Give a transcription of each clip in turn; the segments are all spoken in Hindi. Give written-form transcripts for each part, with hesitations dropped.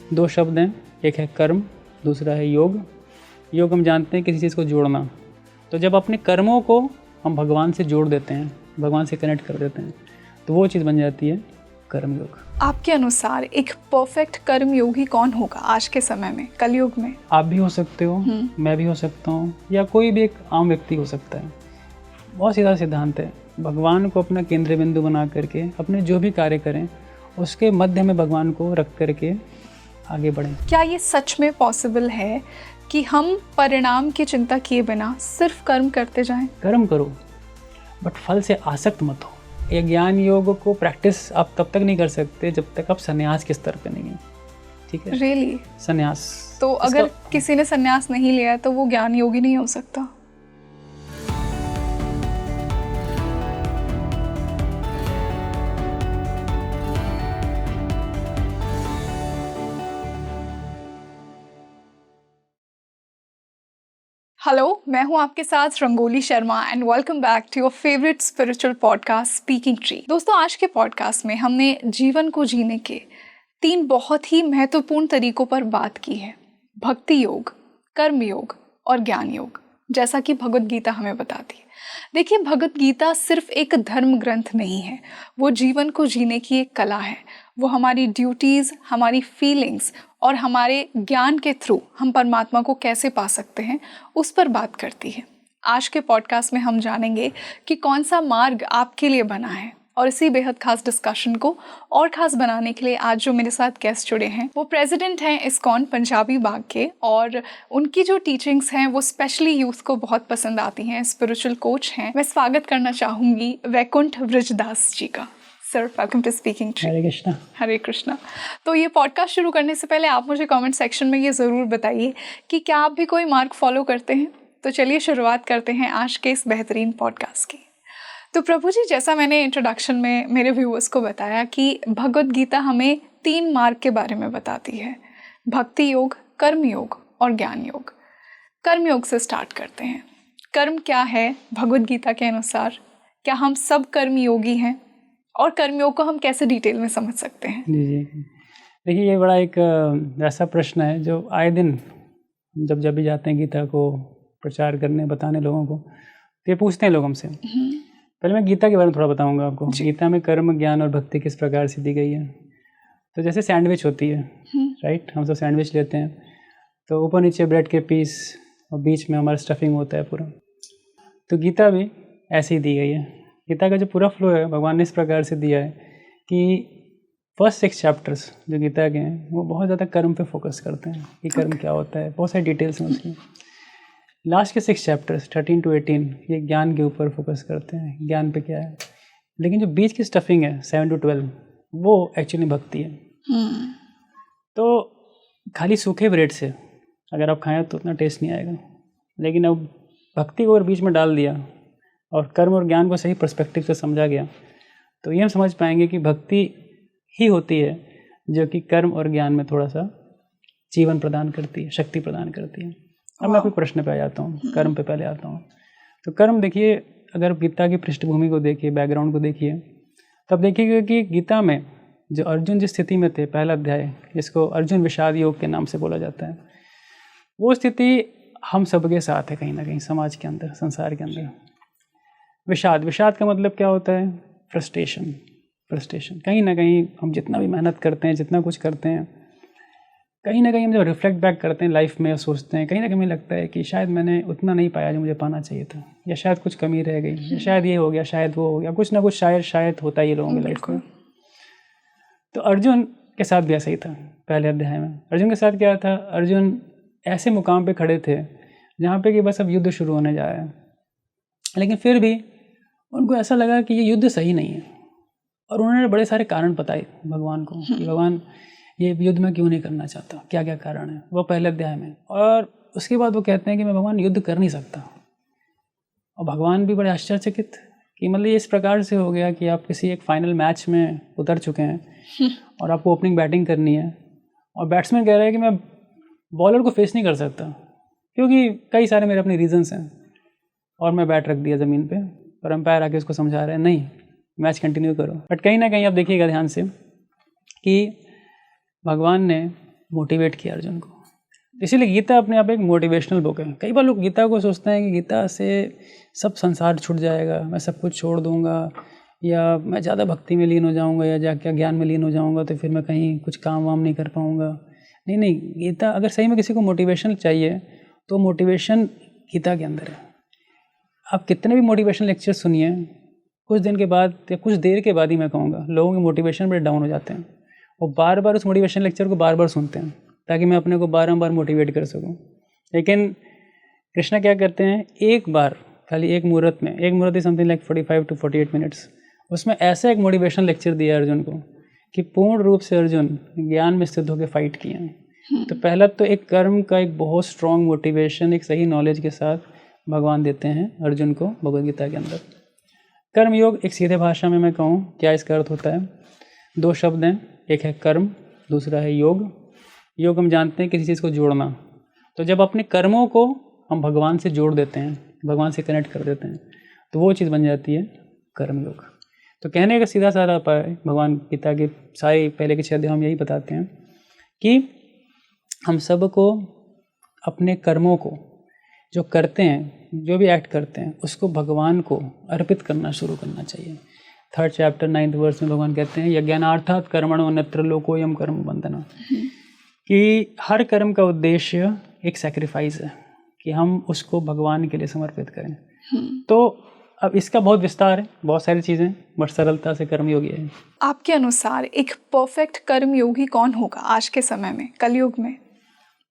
दो शब्द हैं, एक है कर्म, दूसरा है योग। योग हम जानते हैं किसी चीज़ को जोड़ना। तो जब अपने कर्मों को हम भगवान से जोड़ देते हैं, भगवान से कनेक्ट कर देते हैं, तो वो चीज़ बन जाती है कर्म योग। आपके अनुसार एक परफेक्ट कर्म योगी कौन होगा आज के समय में, कलयुग में? आप भी हो सकते हो, मैं भी हो सकता हूँ, या कोई भी एक आम व्यक्ति हो सकता है। बहुत सीधा सिद्धांत है, भगवान को अपना केंद्र बिंदु बना करके अपने जो भी कार्य करें उसके मध्य में भगवान को रख करके आगे बढ़ें। क्या ये सच में पॉसिबल है कि हम परिणाम की चिंता किए बिना सिर्फ कर्म करते जाएं? कर्म करो बट फल से आसक्त मत हो। ये ज्ञान योग को प्रैक्टिस आप तब तक नहीं कर सकते जब तक आप संन्यास के स्तर पे नहीं है। ठीक है? रियली? संन्यास तो अगर किसी ने संन्यास नहीं लिया तो वो ज्ञान योगी नहीं हो सकता? हेलो, मैं हूं आपके साथ Rangoli Sharma and welcome back to your favourite spiritual podcast Speaking Tree. दोस्तों, आज के पॉडकास्ट में हमने जीवन को जीने के 3 बहुत ही महत्वपूर्ण तरीकों पर बात की है। भक्ति योग, कर्म योग और ज्ञान योग, जैसा कि भगवद गीता हमें बताती है। देखिए, भगवद गीता सिर्फ एक धर्म ग्रंथ नहीं है, वो जीवन को जीने की एक कला है। वो हमारी ड्यूटीज़, हमारी फीलिंग्स और हमारे ज्ञान के थ्रू हम परमात्मा को कैसे पा सकते हैं, उस पर बात करती है। आज के पॉडकास्ट में हम जानेंगे कि कौन सा मार्ग आपके लिए बना है, और इसी बेहद खास डिस्कशन को और ख़ास बनाने के लिए आज जो मेरे साथ गेस्ट जुड़े हैं वो प्रेसिडेंट हैं इस्कॉन पंजाबी बाग के, और उनकी जो टीचिंग्स हैं वो स्पेशली यूथ को बहुत पसंद आती हैं। स्पिरिचुअल कोच हैं। मैं स्वागत करना चाहूँगी वैकुंठ वृजदास जी का। Sir, welcome to speaking tree. Hare Krishna. Hare Krishna. तो ये पॉडकास्ट शुरू करने से पहले आप मुझे कमेंट सेक्शन में ये ज़रूर बताइए कि क्या आप भी कोई मार्ग फॉलो करते हैं। तो चलिए शुरुआत करते हैं आज के इस बेहतरीन पॉडकास्ट की। तो प्रभु जी, जैसा मैंने इंट्रोडक्शन में मेरे व्यूअर्स को बताया कि भगवद गीता हमें 3 मार्ग के बारे में बताती है, भक्ति योग, कर्म योग और ज्ञान योग। कर्म योग से स्टार्ट करते हैं। कर्म क्या है भगवद गीता के अनुसार? क्या हम सब कर्म योगी हैं? और कर्मयोग को हम कैसे डिटेल में समझ सकते हैं? जी। देखिए, ये बड़ा एक ऐसा प्रश्न है जो आए दिन जब भी जाते हैं गीता को प्रचार करने, बताने लोगों को, तो ये पूछते हैं लोग हमसे। पहले मैं गीता के बारे में थोड़ा बताऊंगा आपको। गीता में कर्म, ज्ञान और भक्ति किस प्रकार से दी गई है। तो जैसे सैंडविच होती है, राइट, हम सब सैंडविच लेते हैं, तो ऊपर नीचे ब्रेड के पीस और बीच में हमारा स्टफिंग होता है पूरा। तो गीता भी ऐसे ही दी गई है। गीता का जो पूरा फ्लो है भगवान ने इस प्रकार से दिया है कि फर्स्ट 6 चैप्टर्स जो गीता के हैं वो बहुत ज़्यादा कर्म पे फोकस करते हैं कि कर्म क्या होता है, बहुत सारी डिटेल्स हैं उसकी। लास्ट के 6 चैप्टर्स 13 to 18 ये ज्ञान के ऊपर फोकस करते हैं, ज्ञान पे क्या है। लेकिन जो बीच की स्टफिंग है 7 to 12 वो एक्चुअली भक्ति है। तो खाली सूखे ब्रेड से अगर आप खाएं तो उतना टेस्ट नहीं आएगा, लेकिन अब भक्ति को अगर बीच में डाल दिया और कर्म और ज्ञान को सही पर्सपेक्टिव से समझा गया तो ये हम समझ पाएंगे कि भक्ति ही होती है जो कि कर्म और ज्ञान में थोड़ा सा जीवन प्रदान करती है, शक्ति प्रदान करती है। अब मैं कोई प्रश्न पे आ जाता हूँ, कर्म पे पहले आता हूँ। तो कर्म देखिए, अगर गीता की पृष्ठभूमि को देखिए, बैकग्राउंड को देखिए, तब देखिएगा कि गीता में जो अर्जुन जिस स्थिति में थे, पहला अध्याय जिसको अर्जुन विषाद योग के नाम से बोला जाता है, वो स्थिति हम सबके साथ है कहीं ना कहीं, समाज के अंदर, संसार के अंदर। विषाद का मतलब क्या होता है? फ्रस्ट्रेशन। कहीं ना कहीं हम जितना भी मेहनत करते हैं, जितना कुछ करते हैं, कहीं ना कहीं हम जब रिफ्लेक्ट बैक करते हैं लाइफ में और सोचते हैं, कहीं ना कहीं लगता है कि शायद मैंने उतना नहीं पाया जो मुझे पाना चाहिए था, या शायद कुछ कमी रह गई, या शायद ये हो गया, शायद वो हो गया, कुछ ना कुछ शायद होता ही लोगों की लाइफ में। तो अर्जुन के साथ भी ऐसा ही था। पहले अध्याय में अर्जुन के साथ क्या था? अर्जुन ऐसे मुकाम पे खड़े थे जहाँ पे कि बस अब युद्ध शुरू होने जा रहा है, लेकिन फिर भी उनको ऐसा लगा कि ये युद्ध सही नहीं है, और उन्होंने बड़े सारे कारण बताए भगवान को कि भगवान ये युद्ध में क्यों नहीं करना चाहता, क्या क्या कारण है, वो पहले अध्याय में। और उसके बाद वो कहते हैं कि मैं भगवान युद्ध कर नहीं सकता, और भगवान भी बड़े आश्चर्यचकित कि मतलब ये इस प्रकार से हो गया कि आप किसी एक फाइनल मैच में उतर चुके हैं और आपको ओपनिंग बैटिंग करनी है, और बैट्समैन कह रहा है कि मैं बॉलर को फेस नहीं कर सकता क्योंकि कई सारे मेरे अपने रीजंस हैं, और मैं बैट रख दिया ज़मीन पे, और अंपायर आके उसको समझा रहे हैं नहीं, मैच कंटिन्यू करो। बट कहीं ना कहीं आप देखिएगा ध्यान से कि भगवान ने मोटिवेट किया अर्जुन को। इसीलिए गीता अपने आप एक मोटिवेशनल बुक है। कई बार लोग गीता को सोचते हैं कि गीता से सब संसार छूट जाएगा, मैं सब कुछ छोड़ दूंगा, या मैं ज़्यादा भक्ति में लीन हो जाऊंगा, या जाके ज्ञान में लीन हो जाऊंगा तो फिर मैं कहीं कुछ काम वाम नहीं कर पाऊंगा। नहीं नहीं, गीता अगर सही में किसी को मोटिवेशन चाहिए तो मोटिवेशन गीता के अंदर है। आप कितने भी मोटिवेशन लेक्चर सुनिए, कुछ दिन के बाद या कुछ देर के बाद ही मैं कहूँगा लोगों के मोटिवेशन बड़े डाउन हो जाते हैं। वो बार बार उस मोटिवेशन लेक्चर को बार बार सुनते हैं ताकि मैं अपने को बारंबार मोटिवेट कर सकूं। लेकिन कृष्णा क्या करते हैं, एक बार खाली एक मुहूर्त में, एक मुहूर्त समथिंग लाइक 45 to 48 मिनट्स, उसमें ऐसा एक मोटिवेशन लेक्चर दिया अर्जुन को कि पूर्ण रूप से अर्जुन ज्ञान में स्थित होकर फाइट किए हैं। तो पहला तो एक कर्म का एक बहुत स्ट्रॉन्ग मोटिवेशन एक सही नॉलेज के साथ भगवान देते हैं अर्जुन को भगवद गीता के अंदर। कर्म योग एक सीधे भाषा में मैं कहूँ क्या इसका अर्थ होता है, दो शब्द हैं, एक है कर्म, दूसरा है योग। योग हम जानते हैं किसी चीज़ को जोड़ना। तो जब अपने कर्मों को हम भगवान से जोड़ देते हैं, भगवान से कनेक्ट कर देते हैं, तो वो चीज़ बन जाती है कर्म योग। तो कहने का सीधा साधा उपाय भगवान गीता के सारे पहले के 6 अध्याय हम यही बताते हैं कि हम सबको अपने कर्मों को जो करते हैं, जो भी एक्ट करते हैं, उसको भगवान को अर्पित करना शुरू करना चाहिए। 3rd चैप्टर 9th वर्स में भगवान कहते हैं यज्ञानार्थात् कर्मणो अन्यत्र लोकोऽयं कर्म बंधना, कि हर कर्म का उद्देश्य एक सैक्रिफाइस है कि हम उसको भगवान के लिए समर्पित करें। तो अब इसका बहुत विस्तार है, बहुत सारी चीज़ें, बट सरलता से कर्मयोगी है। आपके अनुसार एक परफेक्ट कर्मयोगी कौन होगा आज के समय में, कलयुग में?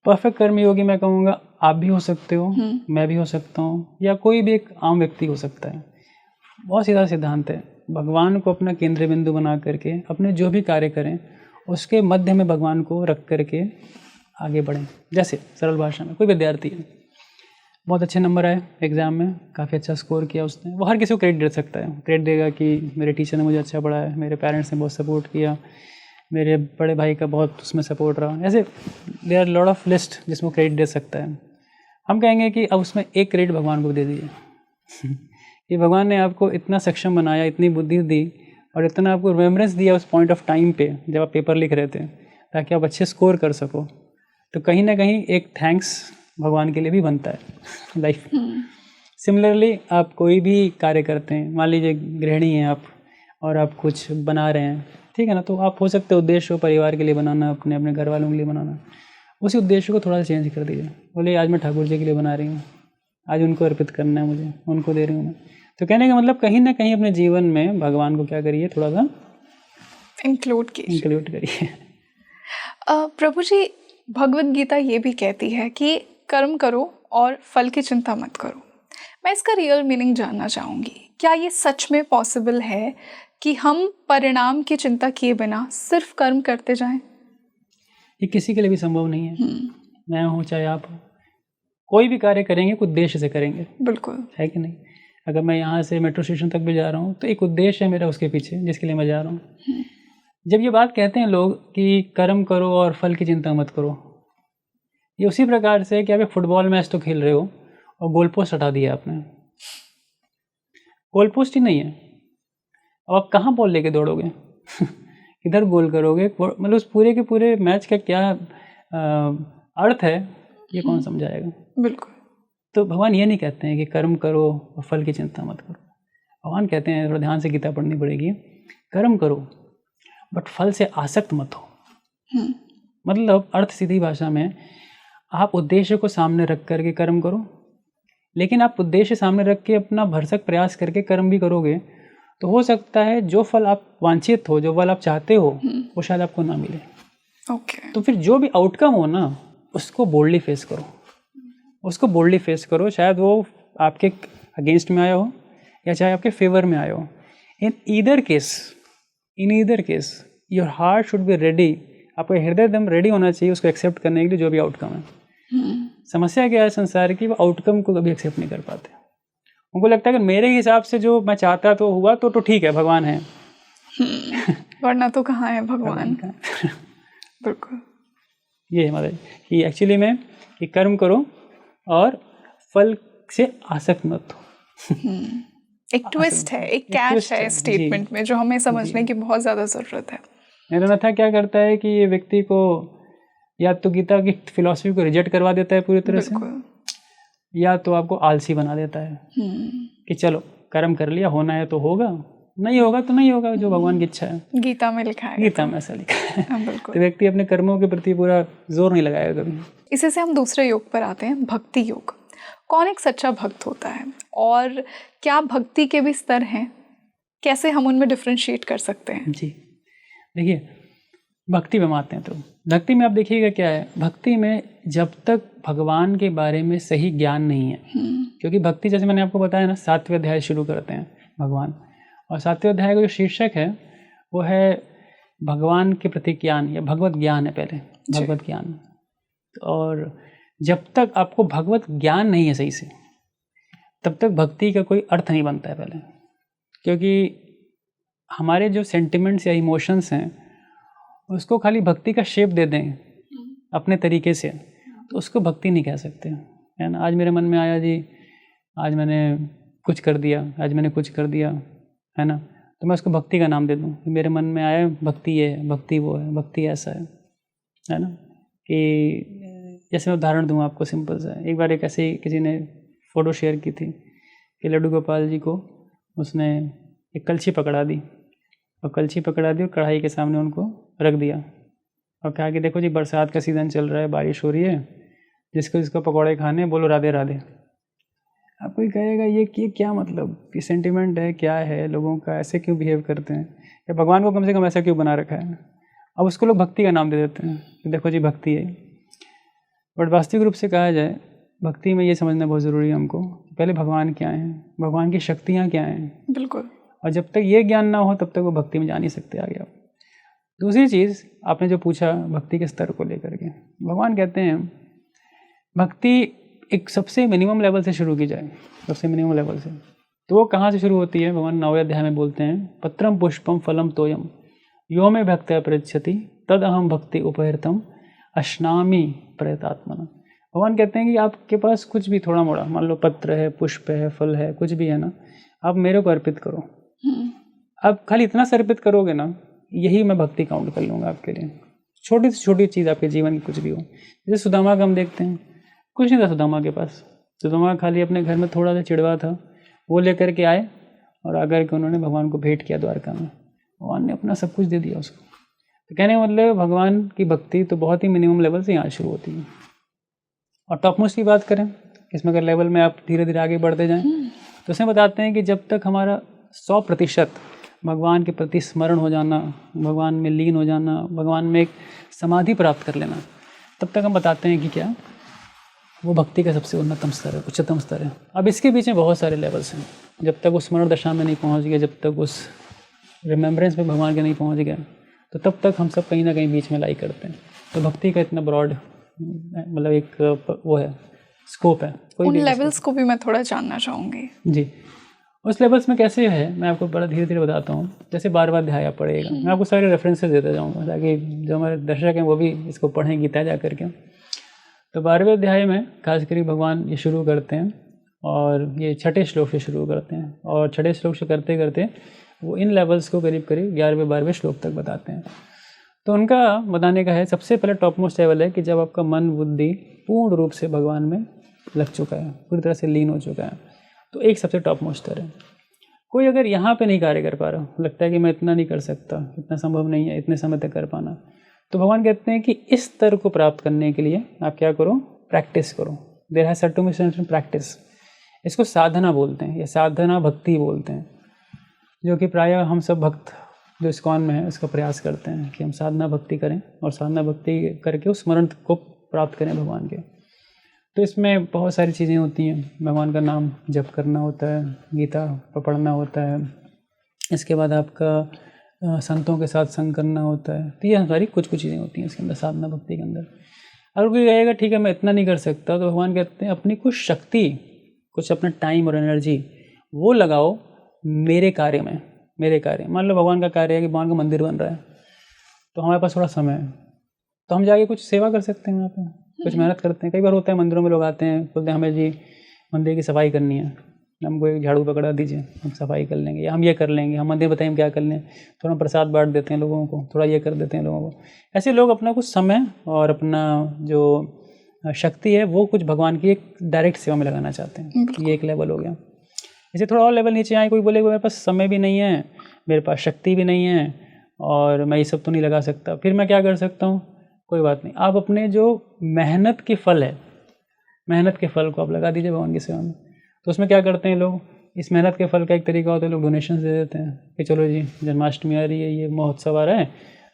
परफेक्ट कर्मयोगी मैं कहूँगा आप भी हो सकते हो, मैं भी हो सकता हूँ, या कोई भी एक आम व्यक्ति हो सकता है। बहुत सीधा सिद्धांत है, भगवान को अपना केंद्र बिंदु बना करके अपने जो भी कार्य करें उसके मध्य में भगवान को रख करके आगे बढ़ें। जैसे सरल भाषा में कोई विद्यार्थी है, बहुत अच्छे नंबर आए एग्ज़ाम में, काफ़ी अच्छा स्कोर किया उसने, वो हर किसी को क्रेडिट दे सकता है। क्रेडिट देगा कि मेरे टीचर ने मुझे अच्छा पढ़ाया, मेरे पेरेंट्स ने बहुत सपोर्ट किया, मेरे बड़े भाई का बहुत उसमें सपोर्ट रहा। ऐसे there are lot of list जिसमें क्रेडिट दे सकता है। हम कहेंगे कि अब उसमें एक क्रेडिट भगवान को दे दीजिए कि भगवान ने आपको इतना सक्षम बनाया, इतनी बुद्धि दी और इतना आपको रिमेम्बरेंस दिया उस पॉइंट ऑफ टाइम पे जब आप पेपर लिख रहे थे, ताकि आप अच्छे स्कोर कर सको। तो कहीं ना कहीं एक थैंक्स भगवान के लिए भी बनता है लाइफ में। सिमिलरली आप कोई भी कार्य करते हैं, मान लीजिए गृहिणी हैं आप और आप कुछ बना रहे हैं, ठीक है ना, तो आप हो सकते हैं उद्देश्य हो परिवार के लिए बनाना, अपने अपने घर वालों के लिए बनाना, उसी उद्देश्य को थोड़ा सा चेंज कर दीजिए। बोले आज मैं ठाकुर जी के लिए बना रही हूँ, आज उनको अर्पित करना है, मुझे उनको दे रही हूँ मैं। तो कहने का मतलब कहीं ना कहीं अपने जीवन में भगवान को क्या करिए, थोड़ा सा इंक्लूड करिए। प्रभु जी, भगवद गीता ये भी कहती है कि कर्म करो और फल की चिंता मत करो। मैं इसका रियल मीनिंग जानना चाहूँगी, क्या ये सच में पॉसिबल है कि हम परिणाम की चिंता किए बिना सिर्फ कर्म करते जाएं? ये किसी के लिए भी संभव नहीं है। मैं हूँ चाहे आप हो, कोई भी कार्य करेंगे कुछ उद्देश्य से करेंगे। बिल्कुल, है कि नहीं? अगर मैं यहाँ से मेट्रो स्टेशन तक भी जा रहा हूँ तो एक उद्देश्य है मेरा उसके पीछे जिसके लिए मैं जा रहा हूँ। जब ये बात कहते हैं लोग कि कर्म करो और फल की चिंता मत करो, ये उसी प्रकार से कि आप एक फुटबॉल मैच तो खेल रहे हो और गोल पोस्ट हटा दिया आपने, गोल पोस्ट ही नहीं है, अब आप कहाँ बॉल लेके दौड़ोगे इधर गोल करोगे, मतलब उस पूरे के पूरे मैच का क्या अर्थ है ये कौन समझाएगा। बिल्कुल। तो भगवान ये नहीं कहते हैं कि कर्म करो और फल की चिंता मत करो। भगवान कहते हैं, थोड़ा ध्यान से गीता पढ़नी पड़ेगी, कर्म करो बट फल से आसक्त मत हो। मतलब अर्थ सीधी भाषा में आप उद्देश्य को सामने रख करके कर्म करो, लेकिन आप उद्देश्य सामने रख के अपना भरसक प्रयास करके कर्म भी करोगे तो हो सकता है जो फल आप वांछित हो, जो फल आप चाहते हो वो शायद आपको ना मिले। ओके। तो फिर जो भी आउटकम हो ना उसको बोल्डली फेस करो, उसको बोल्डली फेस करो, शायद वो आपके अगेंस्ट में आया हो या चाहे आपके फेवर में आया हो। In either case your heart should be ready, आपका हृदय एकदम रेडी होना चाहिए उसको एक्सेप्ट करने के लिए जो भी आउटकम है। समस्या क्या है संसार की, वो आउटकम को कभी एक्सेप्ट नहीं कर पाते। उनको लगता है कि मेरे हिसाब से जो मैं चाहता तो हुआ तो ठीक है, भगवान है वरना तो कहाँ है भगवान। बिल्कुल, ये मतलब कि एक्चुअली में कि कर्म करो और फल से आसक्त मत हो। एक ट्विस्ट है, एक कैच है स्टेटमेंट में जो हमें समझने की बहुत ज़्यादा ज़रूरत है। अन्यथा क्या करता है कि ये व्यक्ति को या तो गीता की फिलॉसफी को रिजेक्ट करवा देता है पूरी तरह से, या तो आपको आलसी बना देता है कि चलो कर्म कर लिया, होना है तो होगा, नहीं होगा तो नहीं होगा, जो भगवान की इच्छा है। गीता में लिखा है, गीता में ऐसा लिखा है। बिल्कुल। तो व्यक्ति अपने कर्मों के प्रति पूरा जोर नहीं लगाएगा कभी। इसी से हम दूसरे योग पर आते हैं, भक्ति योग। कौन एक सच्चा भक्त होता है और क्या भक्ति के भी स्तर हैं, कैसे हम उनमें डिफरेंशिएट कर सकते हैं? जी देखिए, भक्ति में आते हैं तो भक्ति में आप देखिएगा क्या है, भक्ति में जब तक भगवान के बारे में सही ज्ञान नहीं है, क्योंकि भक्ति जैसे मैंने आपको बताया ना 7वें अध्याय शुरू करते हैं भगवान, और 7वें अध्याय का जो शीर्षक है वो है भगवान के प्रति ज्ञान या भगवत ज्ञान है, पहले भगवत ज्ञान। और जब तक आपको भगवत ज्ञान नहीं है सही से, तब तक भक्ति का कोई अर्थ नहीं बनता है पहले, क्योंकि हमारे जो सेंटिमेंट्स या इमोशंस हैं उसको खाली भक्ति का शेप दे दें अपने तरीके से, तो उसको भक्ति नहीं कह सकते, है ना। आज मेरे मन में आया जी, आज मैंने कुछ कर दिया, आज मैंने कुछ कर दिया, है ना, तो मैं उसको भक्ति का नाम दे दूँ। मेरे मन में आया भक्ति ये है, भक्ति वो है, भक्ति ऐसा है ना। कि जैसे मैं उदाहरण दूँ आपको सिंपल सा, एक बार एक ऐसे ही किसी ने फ़ोटो शेयर की थी कि लड्डू गोपाल जी को उसने एक कलछी पकड़ा दी, और कलछी पकड़ा दी और कढ़ाई के सामने उनको रख दिया और कहा कि देखो जी बरसात का सीज़न चल रहा है, बारिश हो रही है, जिसको पकौड़े खाने बोलो राधे राधे। अब कोई कहेगा ये क्या मतलब, ये सेंटिमेंट है, क्या है लोगों का, ऐसे क्यों बिहेव करते हैं, या भगवान को कम से कम ऐसा क्यों बना रखा है। अब उसको लोग भक्ति का नाम दे देते हैं कि देखो जी भक्ति है। बट वास्तविक रूप से कहा जाए, भक्ति में ये समझना बहुत ज़रूरी है हमको, पहले भगवान क्या हैं, भगवान की शक्तियाँ क्या हैं। बिल्कुल। और जब तक ये ज्ञान ना हो तब तक वो भक्ति में जा नहीं सकते आगे आप। दूसरी चीज़ आपने जो पूछा भक्ति के स्तर को लेकर के, भगवान कहते हैं भक्ति एक सबसे मिनिमम लेवल से शुरू की जाए, सबसे मिनिमम लेवल से। तो वो कहाँ से शुरू होती है, भगवान 9वें अध्याय में बोलते हैं, पत्रम पुष्पम फलम तोयम यो में भक्त्या पृच्छति तद अहम भक्ति उपहृतम अश्नामी प्रयतात्मना। भगवान कहते हैं कि आपके पास कुछ भी थोड़ा मोड़ा, मान लो पत्र है, पुष्प है, फल है, कुछ भी है ना, आप मेरे को अर्पित करो। आप खाली इतना से अर्पित करोगे ना, यही मैं भक्ति काउंट कर लूँगा आपके लिए। छोटी से छोटी चीज़ आपके जीवन की कुछ भी हो, जैसे सुदामा का हम देखते हैं, कुछ नहीं था सुदामा के पास। सुदामा खाली अपने घर में थोड़ा सा चिड़वा था, वो लेकर के आए और आकर के उन्होंने भगवान को भेंट किया द्वारका में, भगवान ने अपना सब कुछ दे दिया उसको। तो कहने का मतलब भगवान की भक्ति तो बहुत ही मिनिमम लेवल से यहाँ शुरू होती है। और टॉप मोस्ट की बात करें, इसमें अगर लेवल में आप धीरे धीरे आगे बढ़ते जाएँ तो उसमें बताते हैं कि जब तक हमारा 100% भगवान के प्रति स्मरण हो जाना, भगवान में लीन हो जाना, भगवान में एक समाधि प्राप्त कर लेना, तब तक हम बताते हैं कि क्या वो भक्ति का सबसे उन्नतम स्तर है, उच्चतम स्तर है। अब इसके बीच में बहुत सारे लेवल्स हैं। जब तक वो स्मरण दशा में नहीं पहुंच गया, जब तक उस रिमेम्बरेंस में भगवान के नहीं पहुंच गया, तो तब तक हम सब कहीं ना कहीं बीच में लाई करते हैं। तो भक्ति का इतना ब्रॉड मतलब एक वो है, स्कोप है। उन लेवल्स को भी मैं थोड़ा जानना चाहूँगी। जी, उस लेवल्स में कैसे है मैं आपको बड़ा धीरे धीरे बताता हूँ। जैसे 12वां अध्याय आप पढ़ेगा, मैं आपको सारे रेफरेंसेस देता जाऊँगा ताकि जो हमारे दर्शक हैं वो भी इसको पढ़ें गीता जा करके। तो 12वें अध्याय में खास करके भगवान ये शुरू करते हैं और ये 6ठे श्लोक से शुरू करते हैं, और 6ठे श्लोक से करते करते वो इन लेवल्स को करीब करीब 11वें-12वें श्लोक तक बताते हैं। तो उनका बताने का है, सबसे पहले टॉप मोस्ट लेवल है कि जब आपका मन बुद्धि पूर्ण रूप से भगवान में लग चुका है, पूरी तरह से लीन हो चुका है, तो एक सबसे टॉप मोस्ट स्तर है। कोई अगर यहाँ पे नहीं कार्य कर पा रहा, लगता है कि मैं इतना नहीं कर सकता, इतना संभव नहीं है इतने समय तक कर पाना, तो भगवान कहते हैं कि इस स्तर को प्राप्त करने के लिए आप क्या करो, प्रैक्टिस करो। There has to be practice. इसको साधना बोलते हैं या साधना भक्ति बोलते हैं, जो कि प्रायः हम सब भक्त जो इस्कॉन में है उसका प्रयास करते हैं कि हम साधना भक्ति करें और साधना भक्ति करके उस स्मरण को प्राप्त करें भगवान के। तो इसमें बहुत सारी चीज़ें होती हैं, भगवान का नाम जप करना होता है, गीता पढ़ना होता है, इसके बाद आपका संतों के साथ संग करना होता है। तो ये सारी कुछ चीज़ें होती हैं इसके अंदर, साधना भक्ति के अंदर। अगर कोई कहेगा ठीक है मैं इतना नहीं कर सकता, तो भगवान कहते हैं अपनी कुछ शक्ति, कुछ अपना टाइम और एनर्जी वो लगाओ मेरे कार्य में। मेरे कार्य, मान लो भगवान का कार्य है कि भगवान का मंदिर बन रहा है, तो हमारे पास थोड़ा समय है, तो हम जाके कुछ सेवा कर सकते हैं, वहाँ पर कुछ मेहनत करते हैं। कई बार होता है मंदिरों में लोग आते हैं, बोलते हैं हमें जी मंदिर की सफाई करनी है, हमको एक झाड़ू पकड़ा दीजिए, हम सफाई कर लेंगे, या हम ये कर लेंगे, हम मंदिर बताइए हम क्या कर लें, थोड़ा प्रसाद बांट देते हैं लोगों को, थोड़ा ये कर देते हैं लोगों को। ऐसे लोग अपना कुछ समय और अपना जो शक्ति है वो कुछ भगवान की एक डायरेक्ट सेवा में लगाना चाहते हैं। ये एक लेवल हो गया। इसे थोड़ा और लेवल नीचे आए, कोई बोले मेरे पास समय भी नहीं है, मेरे पास शक्ति भी नहीं है और मैं ये सब तो नहीं लगा सकता, फिर मैं क्या कर सकता हूँ? कोई बात नहीं, आप अपने जो मेहनत के फल है, मेहनत के फल को आप लगा दीजिए भगवान की सेवा में। तो उसमें क्या करते हैं लोग, इस मेहनत के फल का एक तरीका होता है, लोग डोनेशन दे देते हैं कि चलो जी जन्माष्टमी आ रही है, ये महोत्सव आ रहा है,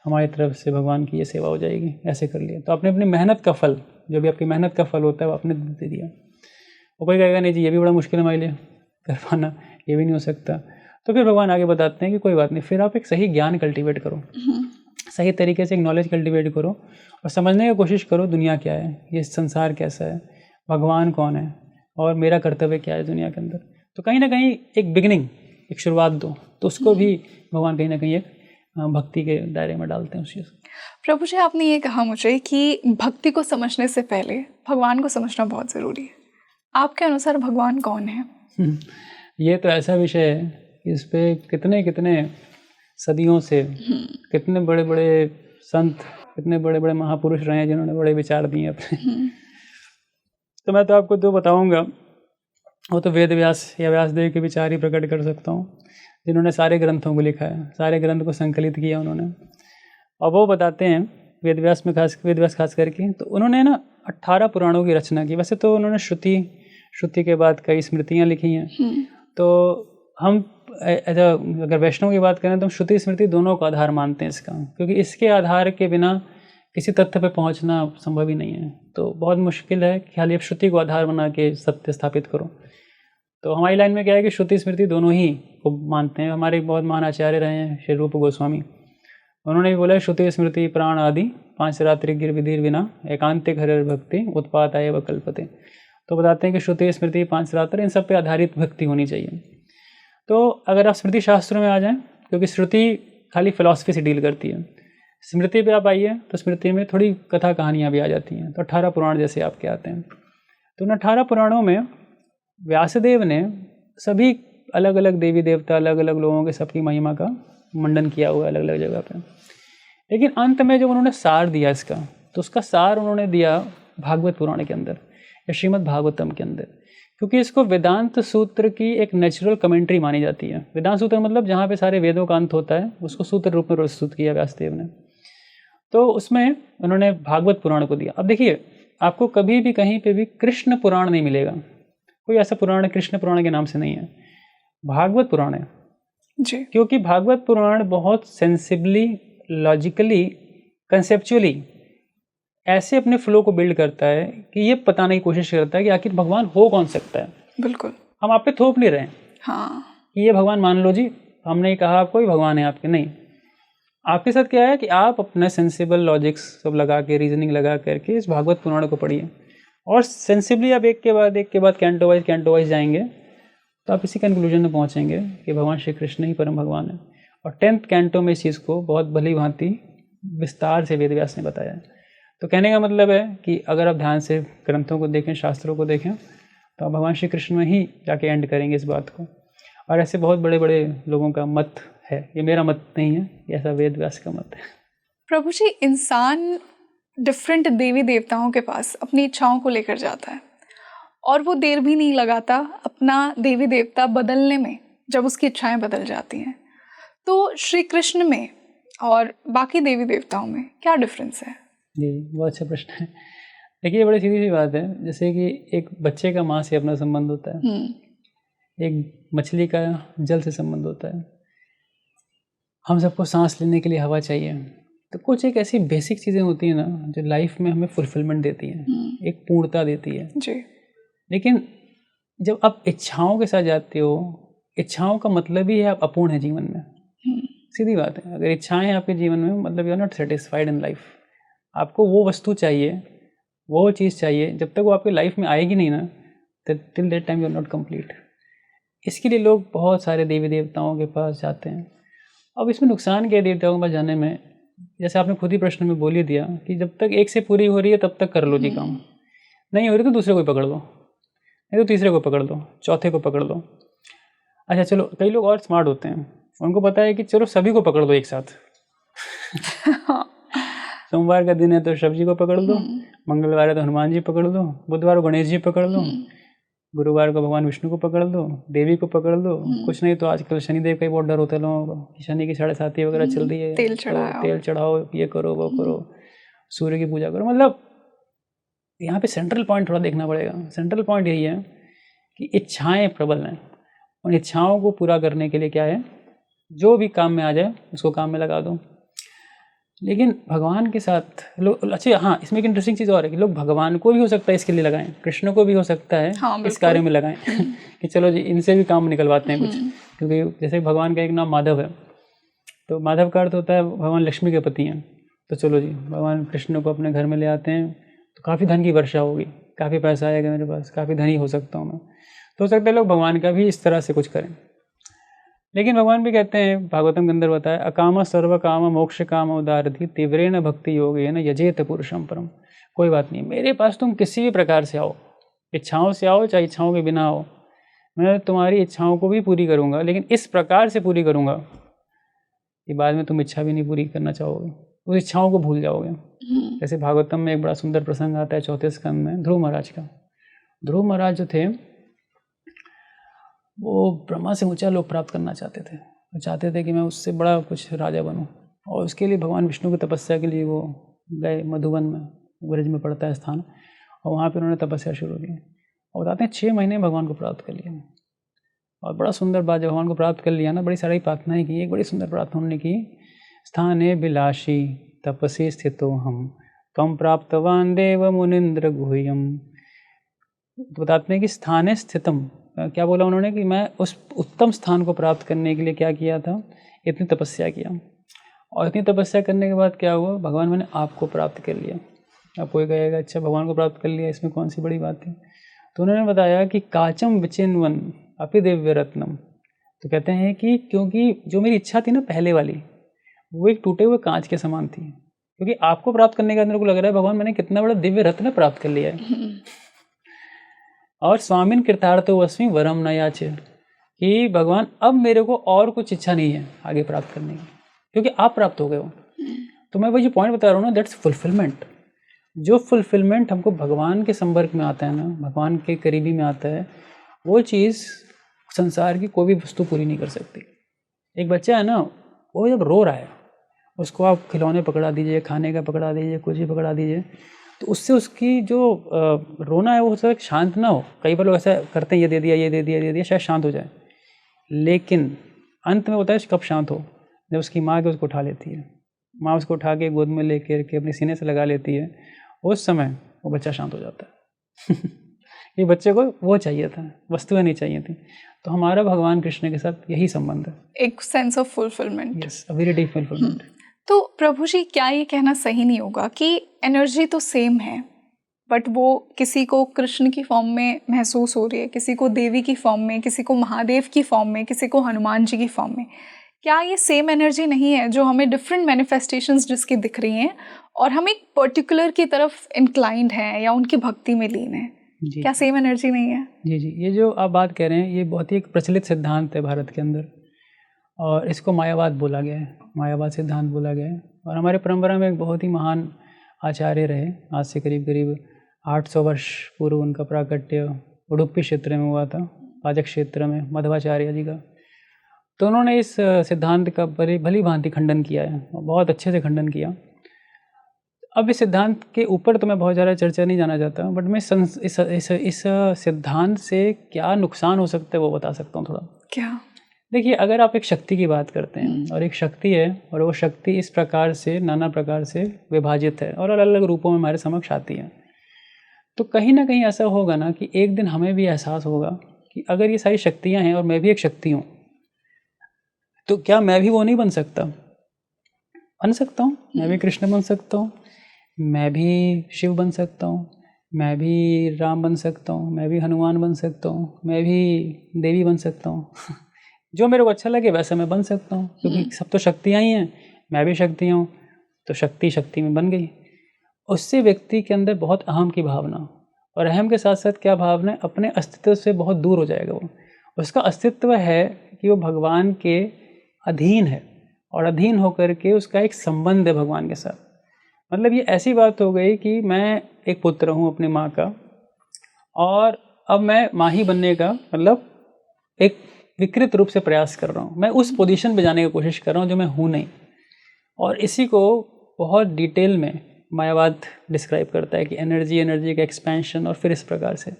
हमारी तरफ से भगवान की ये सेवा हो जाएगी, ऐसे कर लिया। तो आपने अपनी मेहनत का फल, जो भी आपकी मेहनत का फल होता है वो आपने दे दिया। और कोई कहेगा नहीं जी ये भी बड़ा मुश्किल है हमारे लिए कर पाना, ये भी नहीं हो सकता। तो फिर भगवान आगे बताते हैं कि कोई बात नहीं, फिर आप एक सही ज्ञान कल्टिवेट करो, सही तरीके से एक नॉलेज कल्टिवेट करो और समझने की कोशिश करो दुनिया क्या है, ये संसार कैसा है, भगवान कौन है और मेरा कर्तव्य क्या है दुनिया के अंदर। तो कहीं ना कहीं एक बिगिनिंग, एक शुरुआत दो, तो उसको भी भगवान कहीं ना कहीं एक भक्ति के दायरे में डालते हैं उस चीज़। प्रभु जी, आपने ये कहा मुझे कि भक्ति को समझने से पहले भगवान को समझना बहुत ज़रूरी है। आपके अनुसार भगवान कौन है? ये तो ऐसा विषय है कि इस पे कितने कितने सदियों से कितने बड़े बड़े संत, कितने बड़े बड़े महापुरुष रहे हैं जिन्होंने बड़े विचार दिए अपने। तो मैं तो आपको दो बताऊंगा, वो तो वेद व्यास या व्यासदेव के विचार ही प्रकट कर सकता हूँ, जिन्होंने सारे ग्रंथों को लिखा है, सारे ग्रंथ को संकलित किया उन्होंने। और वो बताते हैं वेद व्यास खास करके, तो उन्होंने ना 18 पुराणों की रचना की। वैसे तो उन्होंने श्रुति के बाद कई स्मृतियाँ लिखी हैं। तो हम अगर वैष्णव की बात करें तो हम श्रुति स्मृति दोनों को आधार मानते हैं इसका, क्योंकि इसके आधार के बिना किसी तथ्य पे पहुंचना संभव ही नहीं है। तो बहुत मुश्किल है कि खाली आप श्रुति को आधार बना के सत्य स्थापित करो। तो हमारी लाइन में क्या है कि श्रुति स्मृति दोनों ही को मानते हैं। हमारे बहुत महान आचार्य रहे हैं श्री रूप गोस्वामी, उन्होंने भी बोला श्रुति स्मृति प्राण आदि 5 रात्रि गिर विधिर बिना एकांतिक हरिर भक्ति उत्पात आए व कल्पते। तो बताते हैं कि श्रुति स्मृति 5 रात्रि इन सब पे आधारित भक्ति होनी चाहिए। तो अगर आप स्मृति शास्त्रों में आ जाएं, क्योंकि श्रुति खाली फिलॉसफी से डील करती है, स्मृति पे आप आइए तो स्मृति में थोड़ी कथा कहानियाँ भी आ जाती हैं। तो 18 पुराण जैसे आपके आते हैं। तो उन 18 पुराणों में व्यासदेव ने सभी अलग अलग देवी देवता, अलग अलग लोगों के सबकी महिमा का मंडन किया हुआ है अलग अलग जगह पे। लेकिन अंत में जब उन्होंने सार दिया इसका, तो उसका सार उन्होंने दिया भागवत पुराण के अंदर या श्रीमद् भागवतम के अंदर, क्योंकि इसको वेदांत सूत्र की एक नेचुरल कमेंट्री मानी जाती है। वेदांत सूत्र मतलब जहाँ पे सारे वेदों का अंत होता है, उसको सूत्र रूप में प्रस्तुत किया व्यासदेव ने। तो उसमें उन्होंने भागवत पुराण को दिया। अब देखिए, आपको कभी भी कहीं पे भी कृष्ण पुराण नहीं मिलेगा, कोई ऐसा पुराण कृष्ण पुराण के नाम से नहीं है, भागवत पुराण है जी। क्योंकि भागवत पुराण बहुत सेंसिबली, लॉजिकली, कंसेप्चुअली ऐसे अपने फ्लो को बिल्ड करता है कि ये बताने की कोशिश करता है कि आखिर भगवान हो कौन सकता है। बिल्कुल, हम आप पे थोप नहीं रहे हैं हाँ कि ये भगवान मान लो जी, हमने कहा आपको ही भगवान है आपके, नहीं। आपके साथ क्या है कि आप अपने सेंसिबल लॉजिक्स सब लगा के, रीजनिंग लगा करके इस भागवत पुराण को पढ़िए और सेंसिबली आप एक के बाद कैंटो वाइज जाएंगे तो आप इसी कंक्लूजन में पहुंचेंगे कि भगवान श्री कृष्ण ही परम भगवान है। और 10th कैंटो में इस चीज़ को बहुत भली भांति विस्तार से वेद व्यास ने बताया है। तो कहने का मतलब है कि अगर आप ध्यान से ग्रंथों को देखें, शास्त्रों को देखें, तो आप भगवान श्री कृष्ण में ही जाके एंड करेंगे इस बात को। और ऐसे बहुत बड़े बड़े लोगों का मत है, ये मेरा मत नहीं है, ये ऐसा वेद व्यास का मत है। प्रभु जी, इंसान डिफरेंट देवी देवताओं के पास अपनी इच्छाओं को लेकर जाता है और वो देर भी नहीं लगाता अपना देवी देवता बदलने में, जब उसकी इच्छाएं बदल जाती हैं। तो श्री कृष्ण में और बाकी देवी देवताओं में क्या डिफरेंस है? जी, बहुत अच्छा प्रश्न है। देखिए, बड़ी सीधी सी बात है, जैसे कि एक बच्चे का माँ से अपना संबंध होता है, एक मछली का जल से संबंध होता है, हम सबको सांस लेने के लिए हवा चाहिए। तो कुछ एक ऐसी बेसिक चीज़ें होती हैं ना जो लाइफ में हमें फुलफिलमेंट देती हैं, एक पूर्णता देती है जी। लेकिन जब आप इच्छाओं के साथ जाते हो, इच्छाओं का मतलब ही है आप अपूर्ण है जीवन में। सीधी बात है, अगर इच्छाएं हैं आपके जीवन में, मतलब you are not satisfied in life. आपको वो वस्तु चाहिए, वो चीज़ चाहिए, जब तक वो आपकी लाइफ में आएगी नहीं ना, till that time you are not complete. इसके लिए लोग बहुत सारे देवी देवताओं के पास जाते हैं। अब इसमें नुकसान क्या है देवताओं के पास जाने में? जैसे आपने खुद ही प्रश्न में बोल ही दिया कि जब तक एक से पूरी हो रही है तब तक कर लो जी काम, नहीं हो रही तो दूसरे कोई पकड़ लो। नहीं तो तीसरे को पकड़ लो, चौथे को पकड़ लो। अच्छा चलो, कई लोग और स्मार्ट होते हैं, उनको पता है कि चलो सभी को पकड़ लो एक साथ। सोमवार का दिन है तो शिव जी को पकड़ लो, मंगलवार है तो हनुमान जी पकड़ लो, बुधवार को गणेश जी पकड़ लो, गुरुवार को भगवान विष्णु को पकड़ लो, देवी को पकड़ लो। कुछ नहीं तो आजकल शनिदेव का ही बहुत डर होता है लोगों को कि शनि की 7.5 वगैरह चल रही है, तेल चढ़ाओ, ये करो वो करो, सूर्य की पूजा करो। मतलब यहाँ पे सेंट्रल पॉइंट थोड़ा देखना पड़ेगा। सेंट्रल पॉइंट यही है कि इच्छाएं प्रबल हैं, उन इच्छाओं को पूरा करने के लिए क्या है, जो भी काम में आ जाए उसको काम में लगा दो। लेकिन भगवान के साथ लोग, अच्छा हाँ, इसमें एक इंटरेस्टिंग चीज़ और है कि लोग भगवान को भी हो सकता है इसके लिए लगाएं, कृष्ण को भी हो सकता है इस कार्य में लगाएं कि चलो जी इनसे भी काम निकलवाते हैं कुछ। क्योंकि जैसे भगवान का एक नाम माधव है, तो माधव का अर्थ होता है भगवान लक्ष्मी के पति हैं। तो चलो जी भगवान कृष्ण को अपने घर में ले आते हैं तो काफ़ी धन की वर्षा होगी, काफ़ी पैसा आएगा मेरे पास, काफ़ी धनी हो सकता हूँ मैं। तो हो सकता है लोग भगवान का भी इस तरह से कुछ करें। लेकिन भगवान भी कहते हैं, भागवतम के अंदर बताया, अकाम सर्व काम मोक्ष काम उदारधि तीव्रेण भक्ति योगेन यजेत पुरुषम परम। कोई बात नहीं, मेरे पास तुम किसी भी प्रकार से आओ, इच्छाओं से आओ चाहे इच्छाओं के बिना आओ, मैं तुम्हारी इच्छाओं को भी पूरी करूँगा, लेकिन इस प्रकार से पूरी करूँगा कि बाद में तुम इच्छा भी नहीं पूरी करना चाहोगे, उस इच्छाओं को भूल जाओगे। जैसे भागवतम में एक बड़ा सुंदर प्रसंग आता है 4थे स्कंद में, ध्रुव महाराज का। ध्रुव महाराज जो थे वो ब्रह्मा से ऊंचा लोक प्राप्त करना चाहते थे, वो चाहते थे कि मैं उससे बड़ा कुछ राजा बनूं, और उसके लिए भगवान विष्णु की तपस्या के लिए वो गए मधुवन में, ब्रज में पड़ता है स्थान, और वहाँ पे उन्होंने तपस्या शुरू की। और बताते हैं 6 महीने भगवान को प्राप्त कर लिया। और बड़ा सुंदर बात, जब भगवान को प्राप्त कर लिया ना, बड़ी सारी प्रार्थनाएं की, एक बड़ी सुंदर प्रार्थना उन्होंने की, स्थाने बिलाशी तपसी स्थितो हम कम प्राप्तवान देव मुनिंद्र गुह्यम। तो बताते हैं कि स्थाने स्थितम, क्या बोला उन्होंने कि मैं उस उत्तम स्थान को प्राप्त करने के लिए क्या किया था, इतनी तपस्या किया। और इतनी तपस्या करने के बाद क्या हुआ, भगवान मैंने आपको प्राप्त कर लिया। अब कोई कहेगा अच्छा भगवान को प्राप्त कर लिया, इसमें कौन सी बड़ी बात है। तो उन्होंने बताया कि काचम विचिन्वन अपि दिव्य रत्नम। तो कहते हैं कि क्योंकि जो मेरी इच्छा थी ना पहले वाली, वो एक टूटे हुए कांच के समान थी, क्योंकि आपको प्राप्त करने के अंदर को लग रहा है भगवान मैंने कितना बड़ा दिव्य रत्न प्राप्त कर लिया है। और स्वामिन कृतार्थो अस्मि वरम न याचे, कि भगवान अब मेरे को और कुछ इच्छा नहीं है आगे प्राप्त करने की, क्योंकि आप प्राप्त हो गए हो। तो मैं वही पॉइंट बता रहा हूँ ना, दैट्स फुलफिलमेंट। जो फुलफिलमेंट हमको भगवान के संपर्क में आता है ना, भगवान के करीबी में आता है, वो चीज़ संसार की कोई भी वस्तु पूरी नहीं कर सकती। एक बच्चा है ना, वो जब रो रहा है, उसको आप खिलौने पकड़ा दीजिए, खाने का पकड़ा दीजिए, कुछ भी पकड़ा दीजिए, तो उससे उसकी जो रोना है वो हो शांत ना हो। कई बार लोग ऐसा करते हैं, ये दे दिया ये दे दिया ये दे दिया, शायद शांत हो जाए, लेकिन अंत में होता है कब शांत हो, जब उसकी माँ के उसको उठा लेती है, माँ उसको उठा के गोद में लेकर के अपने सीने से लगा लेती है, उस समय वो बच्चा शांत हो जाता है। ये बच्चे को वो चाहिए था, वस्तुएं नहीं चाहिए थी। तो हमारा भगवान कृष्ण के साथ यही संबंध है, एक sense of fulfilment. Yes, a very deep fulfilment. तो प्रभु जी, क्या ये कहना सही नहीं होगा कि एनर्जी तो सेम है, बट वो किसी को कृष्ण की फॉर्म में महसूस हो रही है, किसी को देवी की फॉर्म में, किसी को महादेव की फॉर्म में, किसी को हनुमान जी की फॉर्म में। क्या ये सेम एनर्जी नहीं है जो हमें डिफरेंट मैनिफेस्टेशंस जिसकी दिख रही हैं और हम एक पर्टिकुलर की तरफ इंक्लाइंड हैं या उनकी भक्ति में लीन है? क्या सेम एनर्जी नहीं है? जी जी, ये जो आप बात कह रहे हैं ये बहुत ही एक प्रचलित सिद्धांत है भारत के अंदर, और इसको मायावाद बोला गया है, मायावाद सिद्धांत बोला गया है। और हमारे परंपरा में एक बहुत ही महान आचार्य रहे, आज से करीब करीब 800 वर्ष पूर्व उनका प्राकट्य उडुपी क्षेत्र में हुआ था, पाजक क्षेत्र में, मध्वाचार्य जी का। तो उन्होंने इस सिद्धांत का भली भांति खंडन किया है, बहुत अच्छे से खंडन किया। अब इस सिद्धांत के ऊपर तो मैं बहुत ज़्यादा चर्चा नहीं जाना चाहता, बट मैं इस सिद्धांत से क्या नुकसान हो सकता है वो बता सकता हूँ थोड़ा। क्या? देखिए, अगर आप एक शक्ति की बात करते हैं और एक शक्ति है और वो शक्ति इस प्रकार से नाना प्रकार से विभाजित है और अलग अलग रूपों में हमारे समक्ष आती है, तो कहीं ना कहीं ऐसा होगा ना कि एक दिन हमें भी एहसास होगा कि अगर ये सारी शक्तियाँ हैं और मैं भी एक शक्ति हूँ, तो क्या मैं भी वो नहीं बन सकता? बन सकता हूँ, मैं भी कृष्ण बन सकता हूँ, मैं भी शिव बन सकता हूँ, मैं भी राम बन सकता हूँ, मैं भी हनुमान बन सकता हूँ, मैं भी देवी बन सकता हूँ। जो मेरे को अच्छा लगे वैसा मैं बन सकता हूँ, क्योंकि सब तो शक्तियाँ ही हैं, मैं भी शक्ति हूँ, तो शक्ति शक्ति में बन गई। उससे व्यक्ति के अंदर बहुत अहम की भावना और अहम के साथ साथ क्या भावना है, अपने अस्तित्व से बहुत दूर हो जाएगा वो। उसका अस्तित्व है कि वो भगवान के अधीन है और अधीन होकर के उसका एक संबंध है भगवान के साथ। मतलब ये ऐसी बात हो गई कि मैं एक पुत्र हूँ अपनी माँ का, और अब मैं माँ ही बनने का मतलब एक विकृत रूप से प्रयास कर रहा हूँ। मैं उस पोजीशन पे जाने की कोशिश कर रहा हूँ जो मैं हूँ नहीं। और इसी को बहुत डिटेल में मायावाद डिस्क्राइब करता है कि एनर्जी का एक्सपेंशन। और फिर इस प्रकार से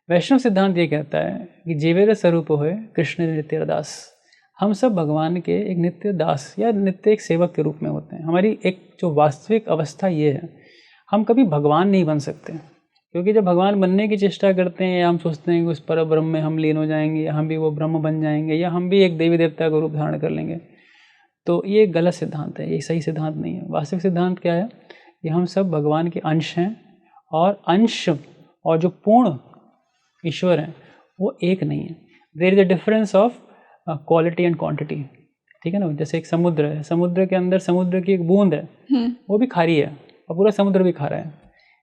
वैष्णव सिद्धांत ये कहता है कि जीवेर स्वरूप होए कृष्ण नित्य दास। हम सब भगवान के एक नित्य दास या नित्य एक सेवक के रूप में होते हैं। हमारी एक जो वास्तविक अवस्था ये है, हम कभी भगवान नहीं बन सकते, क्योंकि जब भगवान बनने की चेष्टा करते हैं या हम सोचते हैं कि उस पर ब्रह्म में हम लीन हो जाएंगे या हम भी वो ब्रह्म बन जाएंगे या हम भी एक देवी देवता का रूप धारण कर लेंगे, तो ये गलत सिद्धांत है, ये सही सिद्धांत नहीं है। वास्तविक सिद्धांत क्या है कि हम सब भगवान के अंश हैं, और अंश और जो पूर्ण ईश्वर हैं वो एक नहीं है। There is a difference of quality and quantity, ठीक है ना। जैसे एक समुद्र है, समुद्र के अंदर समुद्र की एक बूंद है, वो भी खारी है और पूरा समुद्र भी खारा है,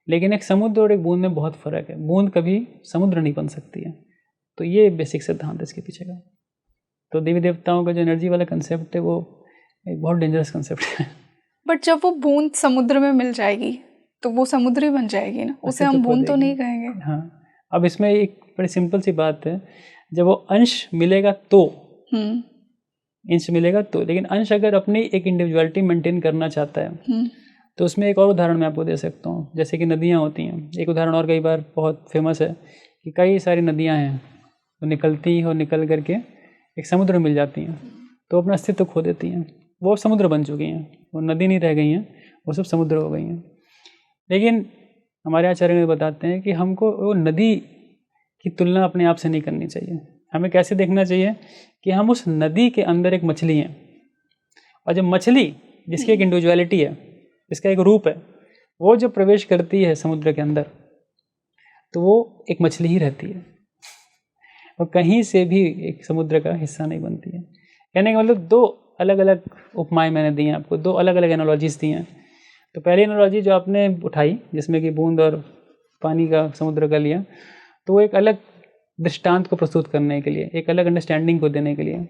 लेकिन एक समुद्र और एक बूंद में बहुत फर्क है। बूंद कभी समुद्र नहीं बन सकती है। तो ये बेसिक सिद्धांत है इसके पीछे का। तो देवी देवताओं का जो एनर्जी वाला कंसेप्ट है वो एक बहुत डेंजरस कंसेप्ट है। बट जब वो बूंद समुद्र में मिल जाएगी तो वो समुद्र ही बन जाएगी ना, उसे हम बूंद तो नहीं कहेंगे। हाँ, अब इसमें एक बड़ी सिंपल सी बात है, जब वो अंश मिलेगा तो अंश मिलेगा तो, लेकिन अंश अगर अपनी एक इंडिविजुअलिटी मेंटेन करना चाहता है तो उसमें एक और उदाहरण मैं आपको दे सकता हूँ। जैसे कि नदियाँ होती हैं, एक उदाहरण और कई बार बहुत फेमस है कि कई सारी नदियाँ हैं तो निकलती और निकल करके एक समुद्र में मिल जाती हैं, तो अपना अस्तित्व खो देती हैं। वो समुद्र बन चुकी हैं, वो नदी नहीं रह गई हैं, वो सब समुद्र हो गई हैं। लेकिन हमारे आचार्य बताते हैं कि हमको वो नदी की तुलना अपने आप से नहीं करनी चाहिए। हमें कैसे देखना चाहिए कि हम उस नदी के अंदर एक मछली हैं, और जब मछली जिसकी एक इंडिविजुअलिटी है, इसका एक रूप है, वो जब प्रवेश करती है समुद्र के अंदर तो वो एक मछली ही रहती है, और कहीं से भी एक समुद्र का हिस्सा नहीं बनती है। कहने का मतलब दो अलग अलग उपमाएं मैंने दी हैं आपको, दो अलग अलग एनालॉजीज दी हैं। तो पहली एनालॉजी जो आपने उठाई जिसमें कि बूंद और पानी का समुद्र का लिया, तो वो एक अलग दृष्टांत को प्रस्तुत करने के लिए, एक अलग अंडरस्टैंडिंग को देने के लिए।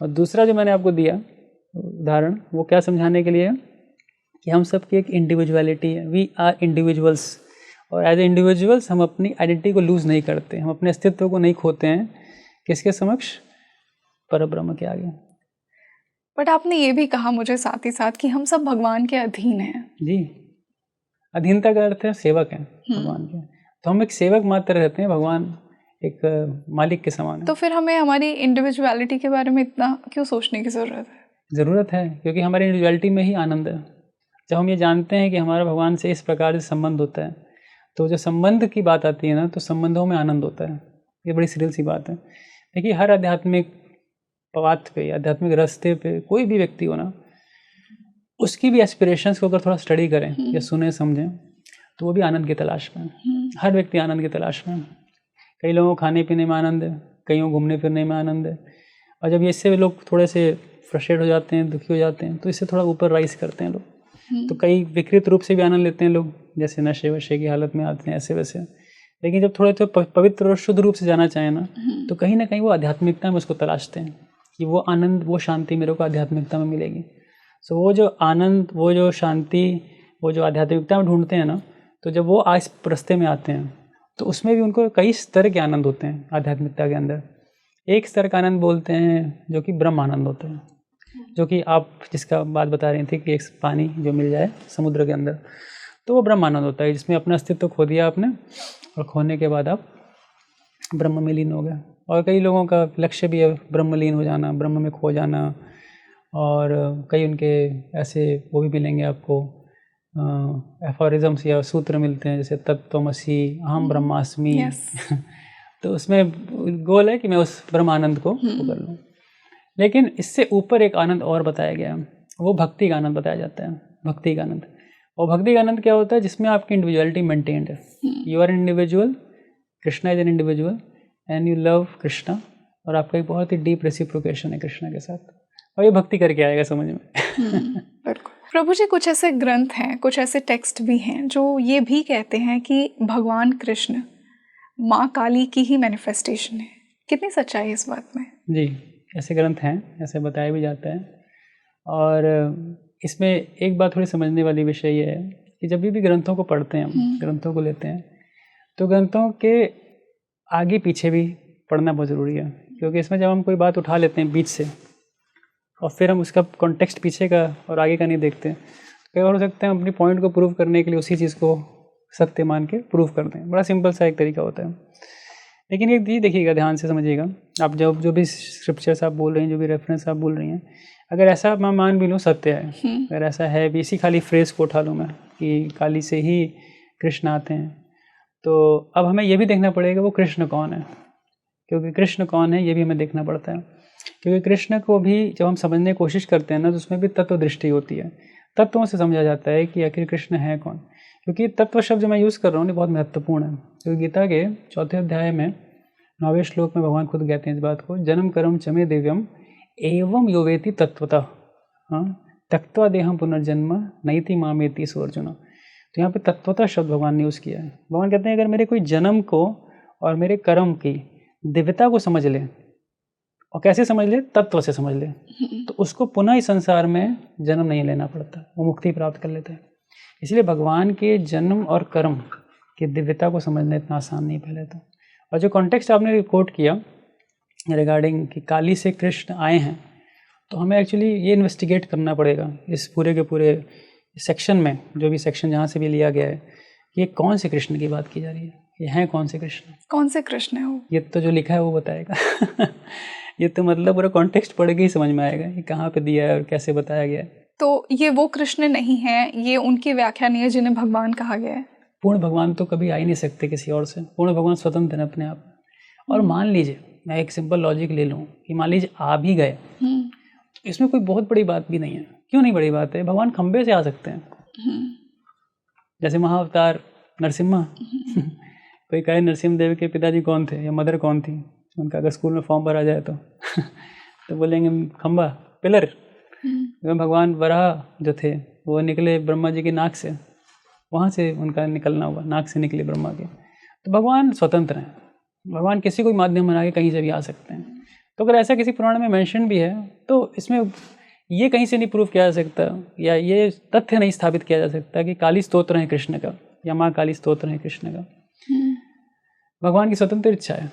और दूसरा जो मैंने आपको दिया उदाहरण, वो क्या समझाने के लिए कि हम सब की एक इंडिविजुअलिटी है, वी आर इंडिविजुअल्स, और एज ए इंडिविजुअल्स हम अपनी आइडेंटिटी को लूज़ नहीं करते, हम अपने अस्तित्व को नहीं खोते हैं। किसके समक्ष? परब्रह्म के आगे। बट आपने ये भी कहा मुझे साथ ही साथ कि हम सब भगवान के अधीन हैं। जी, अधीनता का अर्थ है सेवक हैं भगवान के, तो हम एक सेवक मात्र रहते हैं, भगवान एक मालिक के समान है। तो फिर हमें हमारी इंडिविजुअलिटी के बारे में इतना क्यों सोचने की ज़रूरत है? ज़रूरत है क्योंकि हमारी इंडिविजुअलिटी में ही आनंद है। जब हम ये जानते हैं कि हमारा भगवान से इस प्रकार से संबंध होता है, तो जो संबंध की बात आती है ना, तो संबंधों में आनंद होता है। ये बड़ी सीरियल सी बात है। देखिए, हर आध्यात्मिक पथ पे, आध्यात्मिक रास्ते पे कोई भी व्यक्ति हो ना, उसकी भी एस्पिरेशंस को अगर थोड़ा स्टडी करें या सुने समझें, तो वो भी आनंद की तलाश में है। हर व्यक्ति आनंद की तलाश में है। कई लोगों को खाने पीने में आनंद है, कईयों को घूमने फिरने में आनंद है, और जब इससे लोग थोड़े से फ्रस्ट्रेट हो जाते हैं, दुखी हो जाते हैं, तो इससे थोड़ा ऊपर राइज करते हैं लोग। तो कई विकृत रूप से भी आनंद लेते हैं लोग, जैसे नशे वशे की हालत में आते हैं, ऐसे वैसे। लेकिन जब थोड़े तो पवित्र और शुद्ध रूप से जाना चाहें ना, तो कहीं ना कहीं वो आध्यात्मिकता में उसको तलाशते हैं कि वो आनंद, वो शांति मेरे को आध्यात्मिकता में मिलेगी। सो वो जो आनंद, वो जो शांति, वो जो आध्यात्मिकता में ढूंढते हैं ना, तो जब वो आज रास्ते में आते हैं तो उसमें भी उनको कई स्तर के आनंद होते हैं आध्यात्मिकता के अंदर। एक स्तर का आनंद बोलते हैं जो कि ब्रह्म आनंद होता है, जो कि आप जिसका बात बता रही थी कि एक पानी जो मिल जाए समुद्र के अंदर, तो वो ब्रह्म आनंद होता है, जिसमें अपना अस्तित्व खो दिया आपने, और खोने के बाद आप ब्रह्म में लीन हो गए। और कई लोगों का लक्ष्य भी है ब्रह्म लीन हो जाना, ब्रह्म में खो जाना। और कई उनके ऐसे वो भी मिलेंगे आपको, एफोरिज्म्स या सूत्र मिलते हैं, जैसे तत्त्वमसि, अहम ब्रह्मास्मि। तो उसमें गोल है कि मैं उस ब्रह्म आनंद को कर लूँ। लेकिन इससे ऊपर एक आनंद और बताया गया है, वो भक्ति का आनंद बताया जाता है, भक्ति का आनंद। और भक्ति का आनंद क्या होता है? जिसमें आपकी इंडिविजुअलिटी मेंटेन्ड है। You are an individual, Krishna is an individual, and you love Krishna, और आपका एक बहुत ही डीप रेसिप्रोकेशन है कृष्णा के साथ, और ये भक्ति करके आएगा समझ में। बिल्कुल। प्रभु जी, कुछ ऐसे ग्रंथ हैं, कुछ ऐसे टेक्स्ट भी हैं जो ये भी कहते हैं कि भगवान कृष्ण माँ काली की ही मैनिफेस्टेशन है। कितनी सच्चाई है इस बात में? जी, ऐसे ग्रंथ हैं, ऐसे बताया भी जाता है। और इसमें एक बात थोड़ी समझने वाली विषय ये है कि जब भी ग्रंथों को पढ़ते हैं, हम ग्रंथों को लेते हैं, तो ग्रंथों के आगे पीछे भी पढ़ना बहुत ज़रूरी है। क्योंकि इसमें जब हम कोई बात उठा लेते हैं बीच से और फिर हम उसका कॉन्टेक्स्ट पीछे का और आगे का नहीं देखते, तो कई बार हो सकता है हम अपनी पॉइंट को प्रूव करने के लिए उसी चीज़ को सत्य मान के प्रूव कर दें। बड़ा सिंपल सा एक तरीका होता है। लेकिन एक चीज़ देखिएगा, ध्यान से समझिएगा, आप जो भी स्क्रिप्चर्स आप बोल रहे हैं, जो भी रेफरेंस आप बोल रही हैं, अगर ऐसा मैं मान भी लूँ सत्य है, अगर ऐसा है भी, इसी खाली फ्रेज़ को उठा लूँ मैं कि काली से ही कृष्ण आते हैं, तो अब हमें ये भी देखना पड़ेगा वो कृष्ण कौन है। क्योंकि कृष्ण कौन है ये भी हमें देखना पड़ता है। क्योंकि कृष्ण को भी जब हम समझने की कोशिश करते हैं ना, तो उसमें भी तत्व दृष्टि होती है। तत्वों से समझा जाता है कि आखिर कृष्ण है कौन। क्योंकि तत्व शब्द जो मैं यूज़ कर रहा हूँ ये बहुत महत्वपूर्ण है। क्योंकि गीता के 4 अध्याय में 9वें श्लोक में भगवान खुद कहते हैं इस बात को, जन्म कर्म चमे दिव्यम एवं योवेति तत्वतः त्यक्त्वा देहम पुनर्जन्म नैति मामेति सो अर्जुन। तो यहाँ पे तत्वतः शब्द भगवान ने यूज़ किया है। भगवान कहते हैं अगर मेरे कोई जन्म को और मेरे कर्म की दिव्यता को समझ ले, और कैसे समझ ले, तत्व से समझ ले, तो उसको पुनः इस संसार में जन्म नहीं लेना पड़ता, वो मुक्ति प्राप्त कर लेता है। इसलिए भगवान के जन्म और कर्म की दिव्यता को समझना इतना आसान नहीं पहले तो। और जो कॉन्टेक्स्ट आपने कोट किया रिगार्डिंग कि काली से कृष्ण आए हैं, तो हमें एक्चुअली ये इन्वेस्टिगेट करना पड़ेगा इस पूरे के पूरे सेक्शन में, जो भी सेक्शन जहाँ से भी लिया गया है, कि ये कौन से कृष्ण की बात की जा रही है, ये हैं कौन से कृष्ण, कौन से कृष्ण है वो? ये तो जो लिखा है वो बताएगा। ये तो मतलब पूरा कॉन्टेक्स्ट पढ़ के ही समझ में आएगा कि कहाँ पे दिया है और कैसे बताया गया है। तो ये वो कृष्ण नहीं है, ये उनकी व्याख्या नहीं है जिन्हें भगवान कहा गया है। पूर्ण भगवान तो कभी आ ही नहीं सकते किसी और से। पूर्ण भगवान स्वतंत्र है अपने आप। और मान लीजिए मैं एक सिंपल लॉजिक ले लूँ कि मान लीजिए आ भी गए, तो इसमें कोई बहुत बड़ी बात भी नहीं है। क्यों नहीं बड़ी बात है? भगवान खंबे से आ सकते हैं, जैसे महाअवतार नरसिम्हा। कोई कहे नरसिम्हा देव के पिताजी कौन थे या मदर कौन थी, उनका अगर स्कूल में फॉर्म भरा जाए तो बोलेंगे खंबा, पिलर। भगवान वराह जो थे वो निकले ब्रह्मा जी की नाक से, वहाँ से उनका निकलना हुआ, नाक से निकले ब्रह्मा के। तो भगवान स्वतंत्र हैं, भगवान किसी कोई माध्यम बना के कहीं से भी आ सकते हैं। तो अगर ऐसा किसी पुराण में मेंशन भी है, तो इसमें ये कहीं से नहीं प्रूव किया जा सकता या ये तथ्य नहीं स्थापित किया जा सकता कि काली स्तोत्र है कृष्ण का या माँ काली स्तोत्र है कृष्ण का। भगवान की स्वतंत्र इच्छा है,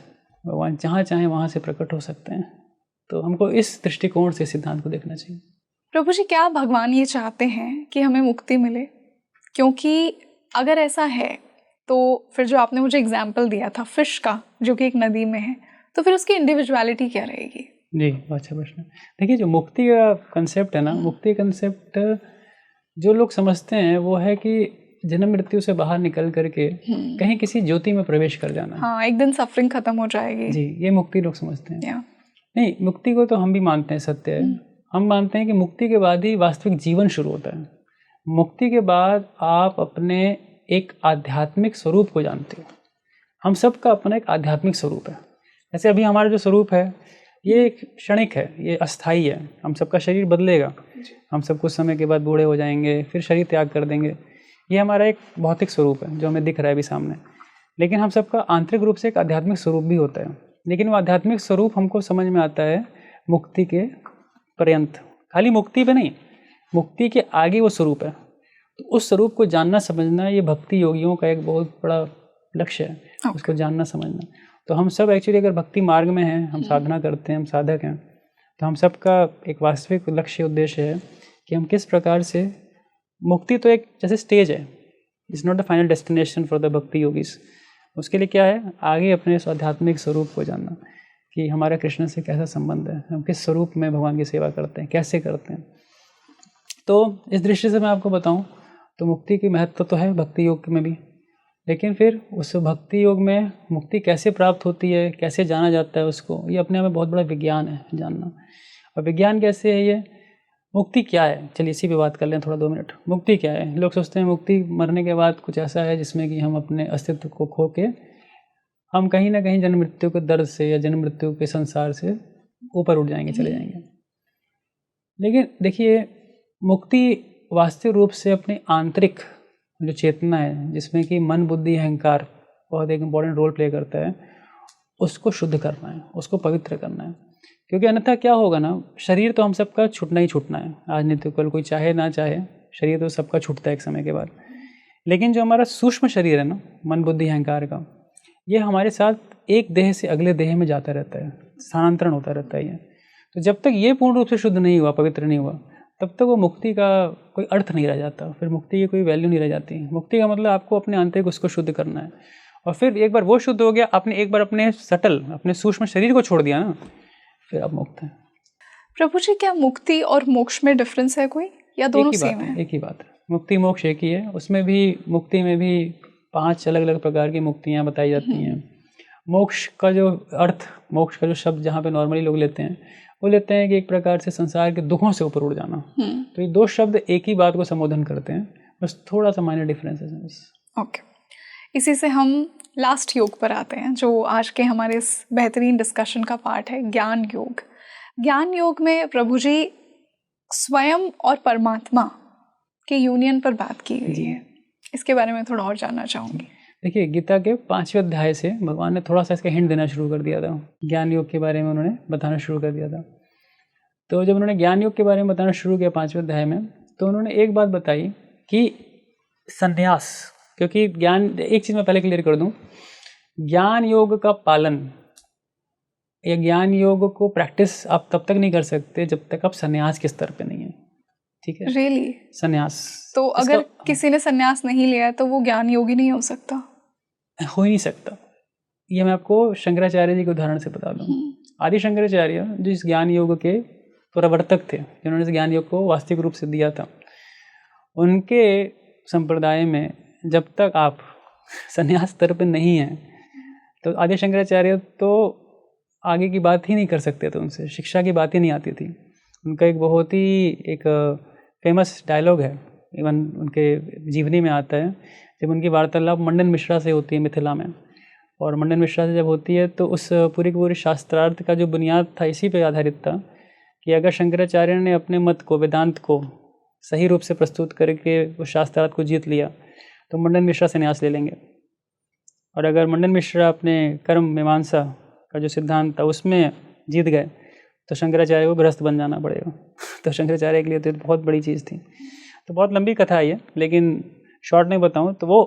भगवान जहाँ चाहें वहाँ से प्रकट हो सकते हैं। तो हमको इस दृष्टिकोण से सिद्धांत को देखना चाहिए। प्रभु जी, क्या भगवान ये चाहते हैं कि हमें मुक्ति मिले? क्योंकि अगर ऐसा है तो फिर जो आपने मुझे एग्जाम्पल दिया था फिश का, जो कि एक नदी में है, तो फिर उसकी इंडिविजुअलिटी क्या रहेगी? जी, अच्छा प्रश्न। देखिए, जो मुक्ति का कंसेप्ट है ना, मुक्ति कंसेप्ट जो लोग समझते हैं वो है कि जन्म मृत्यु से बाहर निकल करके कहीं किसी ज्योति में प्रवेश कर जाना। हाँ, एक दिन सफरिंग खत्म हो जाएगी। जी, ये मुक्ति लोग समझते हैं। नहीं, मुक्ति को तो हम भी मानते हैं सत्य है। हम मानते हैं कि मुक्ति के बाद ही वास्तविक जीवन शुरू होता है। मुक्ति के बाद आप अपने एक आध्यात्मिक स्वरूप को जानते हो। हम सब का अपना एक आध्यात्मिक स्वरूप है। जैसे अभी हमारा जो स्वरूप है ये एक क्षणिक है, ये अस्थाई है। हम सबका शरीर बदलेगा, हम सब कुछ समय के बाद बूढ़े हो जाएंगे, फिर शरीर त्याग कर देंगे। ये हमारा एक भौतिक स्वरूप है जो हमें दिख रहा है अभी सामने। लेकिन हम सबका आंतरिक रूप से एक आध्यात्मिक स्वरूप भी होता है। लेकिन वो आध्यात्मिक स्वरूप हमको समझ में आता है मुक्ति के पर्यंत। खाली मुक्ति पे नहीं, मुक्ति के आगे वो स्वरूप है। तो उस स्वरूप को जानना समझना ये भक्ति योगियों का एक बहुत बड़ा लक्ष्य है, उसको जानना समझना। तो हम सब एक्चुअली अगर भक्ति मार्ग में हैं, हम साधना करते हैं, हम साधक हैं, तो हम सब का एक वास्तविक लक्ष्य उद्देश्य है कि हम किस प्रकार से मुक्ति तो एक जैसे स्टेज है, it's not the final destination for the भक्ति योगीज। उसके लिए क्या है, आगे अपने आध्यात्मिक स्वरूप को जानना कि हमारा कृष्ण से कैसा संबंध है, हम किस स्वरूप में भगवान की सेवा करते हैं, कैसे करते हैं। तो इस दृष्टि से मैं आपको बताऊं तो मुक्ति की महत्व तो है भक्ति योग में भी, लेकिन फिर उस भक्ति योग में मुक्ति कैसे प्राप्त होती है, कैसे जाना जाता है उसको, ये अपने आप में बहुत बड़ा विज्ञान है जानना। और विज्ञान कैसे है, ये मुक्ति क्या है, चलिए इसी पे बात कर लें थोड़ा 2 मिनट। मुक्ति क्या है? लोग सोचते हैं मुक्ति मरने के बाद कुछ ऐसा है जिसमें कि हम अपने अस्तित्व को खो के हम कहीं ना कहीं जन्म मृत्यु के दर्द से या जन्म मृत्यु के संसार से ऊपर उठ जाएंगे, चले जाएंगे। लेकिन देखिए, मुक्ति वास्तविक रूप से अपनी आंतरिक जो चेतना है, जिसमें कि मन, बुद्धि, अहंकार बहुत एक इम्पॉर्टेंट रोल प्ले करता है, उसको शुद्ध करना है, उसको पवित्र करना है। क्योंकि अन्यथा क्या होगा ना, शरीर तो हम सबका छूटना ही छूटना है, आज नहीं तो कल, कोई चाहे ना चाहे शरीर तो सबका छूटता है एक समय के बाद। लेकिन जो हमारा सूक्ष्म शरीर है ना, मन, बुद्धि, अहंकार का, ये हमारे साथ एक देह से अगले देह में जाता रहता है, स्थानांतरण होता रहता है ये। तो जब तक ये पूर्ण रूप से शुद्ध नहीं हुआ, पवित्र नहीं हुआ, तब तक वो मुक्ति का कोई अर्थ नहीं रह जाता, फिर मुक्ति की कोई वैल्यू नहीं रह जाती। मुक्ति का मतलब आपको अपने आंतरिक उसको शुद्ध करना है, और फिर एक बार वो शुद्ध हो गया, आपने एक बार अपने सटल, अपने सूक्ष्म शरीर को छोड़ दिया ना, फिर आप मुक्त हैं। प्रभु जी, क्या मुक्ति और मोक्ष में डिफरेंस है कोई, या दोनों सेम है? एक ही बात है, मुक्ति मोक्ष एक ही है। उसमें भी, मुक्ति में भी 5 अलग अलग प्रकार की मुक्तियाँ बताई जाती हैं। मोक्ष का जो अर्थ, मोक्ष का जो शब्द जहाँ पे नॉर्मली लोग लेते हैं, वो लेते हैं कि एक प्रकार से संसार के दुखों से ऊपर उड़ जाना। तो ये 2 शब्द एक ही बात को संबोधन करते हैं, बस थोड़ा सा माइनर डिफरेंसेस हैं। ओके, इसी से हम लास्ट योग पर आते हैं, जो आज के हमारे इस बेहतरीन डिस्कशन का पार्ट है, ज्ञान योग। ज्ञान योग में प्रभु जी स्वयं और परमात्मा के यूनियन पर बात की गई है। इसके बारे में थोड़ा और जानना चाहूँगी। देखिए, गीता के 5वें अध्याय से भगवान ने थोड़ा सा इसका हिंट देना शुरू कर दिया था, ज्ञान योग के बारे में उन्होंने बताना शुरू कर दिया था। तो जब उन्होंने ज्ञान योग के बारे में बताना शुरू किया 5वें अध्याय में, तो उन्होंने एक बात बताई कि संन्यास, क्योंकि ज्ञान, एक चीज़ मैं पहले क्लियर कर दूं, ज्ञान योग का पालन या ज्ञान योग को प्रैक्टिस आप तब तक नहीं कर सकते जब तक आप संन्यास के स्तर पे नहीं है। ठीक है? रियली? संन्यास तो अगर किसी ने संन्यास नहीं लिया है तो वो ज्ञान योगी नहीं हो सकता? हो ही नहीं सकता। ये मैं आपको शंकराचार्य जी के उदाहरण से बता दूं। आदि शंकराचार्य जो इस ज्ञान योग के प्रवर्तक थे, जिन्होंने इस ज्ञान योग को वास्तविक रूप से दिया था, उनके संप्रदाय में जब तक आप संन्यास स्तर पर नहीं हैं, तो आदि शंकराचार्य तो आगे की बात ही नहीं कर सकते थे, उनसे शिक्षा की बात ही नहीं आती थी। उनका एक बहुत ही एक फेमस डायलॉग है, इवन उनके जीवनी में आता है, जब उनकी वार्तालाप मंडन मिश्रा से होती है मिथिला में, और मंडन मिश्रा से जब होती है तो उस पूरी की पूरी शास्त्रार्थ का जो बुनियाद था इसी पे आधारित था कि अगर शंकराचार्य ने अपने मत को, वेदांत को सही रूप से प्रस्तुत करके उस शास्त्रार्थ को जीत लिया तो मंडन मिश्रा संन्यास ले लेंगे, और अगर मंडन मिश्रा अपने कर्म मीमांसा का जो सिद्धांत था उसमें जीत गए तो शंकराचार्य को गृहस्थ बन जाना पड़ेगा। तो शंकराचार्य के लिए तो बहुत बड़ी चीज़ थी। तो बहुत लंबी कथा है ये, लेकिन शॉर्ट में बताऊं तो वो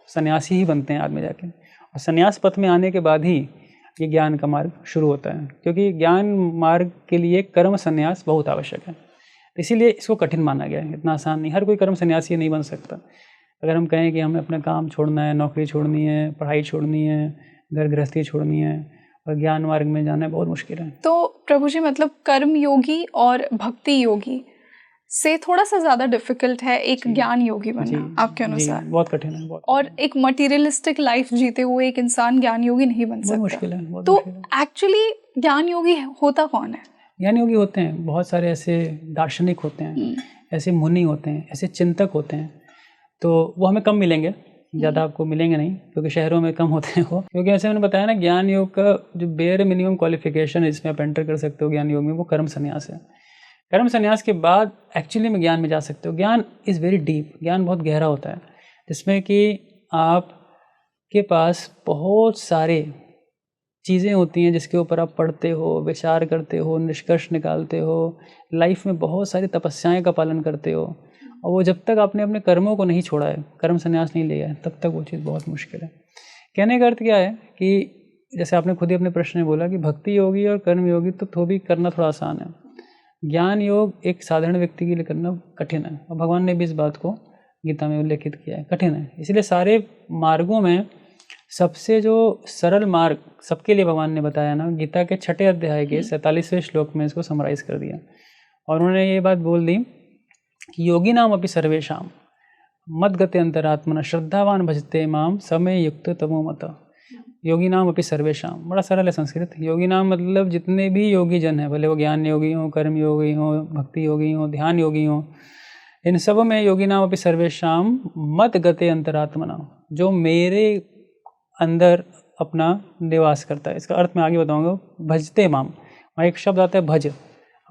सन्यासी ही बनते हैं आदमी जाके, और संन्यास पथ में आने के बाद ही ये ज्ञान का मार्ग शुरू होता है, क्योंकि ज्ञान मार्ग के लिए कर्म संन्यास बहुत आवश्यक है। इसीलिए इसको कठिन माना गया है, इतना आसान नहीं, हर कोई कर्म सन्यासी नहीं बन सकता। अगर हम कहें कि हमें अपना काम छोड़ना है, नौकरी छोड़नी है, पढ़ाई छोड़नी है, घर गृहस्थी छोड़नी है और ज्ञान मार्ग में जाना बहुत मुश्किल है। तो प्रभु जी, मतलब कर्म योगी और भक्ति योगी से थोड़ा सा ज़्यादा डिफिकल्ट है एक ज्ञान योगी बनना आपके अनुसार? बहुत कठिन है, बहुत। और एक मटीरियलिस्टिक लाइफ जीते हुए एक इंसान ज्ञान योगी नहीं बन सकता? मुश्किल है। तो एक्चुअली ज्ञान योगी होता कौन है? ज्ञान योगी होते हैं बहुत सारे ऐसे दार्शनिक होते हैं, ऐसे मुनि होते हैं, ऐसे चिंतक होते हैं। तो वो हमें कम मिलेंगे, ज़्यादा आपको मिलेंगे नहीं, क्योंकि शहरों में कम होते हैं वो। क्योंकि ऐसे मैंने बताया ना, ज्ञान योग का जो बेयर मिनिमम क्वालिफिकेशन है जिसमें आप एंटर कर सकते हो ज्ञान योग में, वो कर्म संन्यास है। कर्म संन्यास के बाद एक्चुअली में ज्ञान में जा सकते हो। ज्ञान इज़ वेरी डीप, ज्ञान बहुत गहरा होता है, जिसमें कि आपके पास बहुत सारे चीज़ें होती हैं जिसके ऊपर आप पढ़ते हो, विचार करते हो, निष्कर्ष निकालते हो, लाइफ में बहुत सारी तपस्याएं का पालन करते हो, और वो जब तक आपने अपने कर्मों को नहीं छोड़ा है, कर्म संन्यास नहीं लिया है, तब तक वो चीज़ बहुत मुश्किल है। कहने का अर्थ क्या है कि जैसे आपने खुद ही अपने प्रश्न में बोला कि भक्ति योगी और कर्म योगी तो भी करना थोड़ा आसान है, ज्ञान योग एक साधारण व्यक्ति के लिए करना कठिन है, और भगवान ने भी इस बात को गीता में उल्लेखित किया है, कठिन है। इसलिए सारे मार्गों में सबसे जो सरल मार्ग सबके लिए भगवान ने बताया ना, गीता के 6 अध्याय के 47वें श्लोक में इसको समराइज़ कर दिया, और उन्होंने ये बात बोल दी कि योगी नाम अपि सर्वेशाम मद गते अंतरात्मना श्रद्धावान भजते माम समय युक्त तमो मत। योगी नाम अपि सर्वेशाम, बड़ा सरल है संस्कृत। योगी नाम मतलब जितने भी योगी जन हैं, भले वो ज्ञान योगी हों, कर्म योगी हों, भक्ति योगी हों, ध्यान योगी हों, इन सब में योगी नाम अपि सर्वेशाम मद गते अंतरात्मना, जो मेरे अंदर अपना निवास करता है। इसका अर्थ मैं आगे बताऊंगा। भजते माम, वहाँ एक शब्द आता है भज,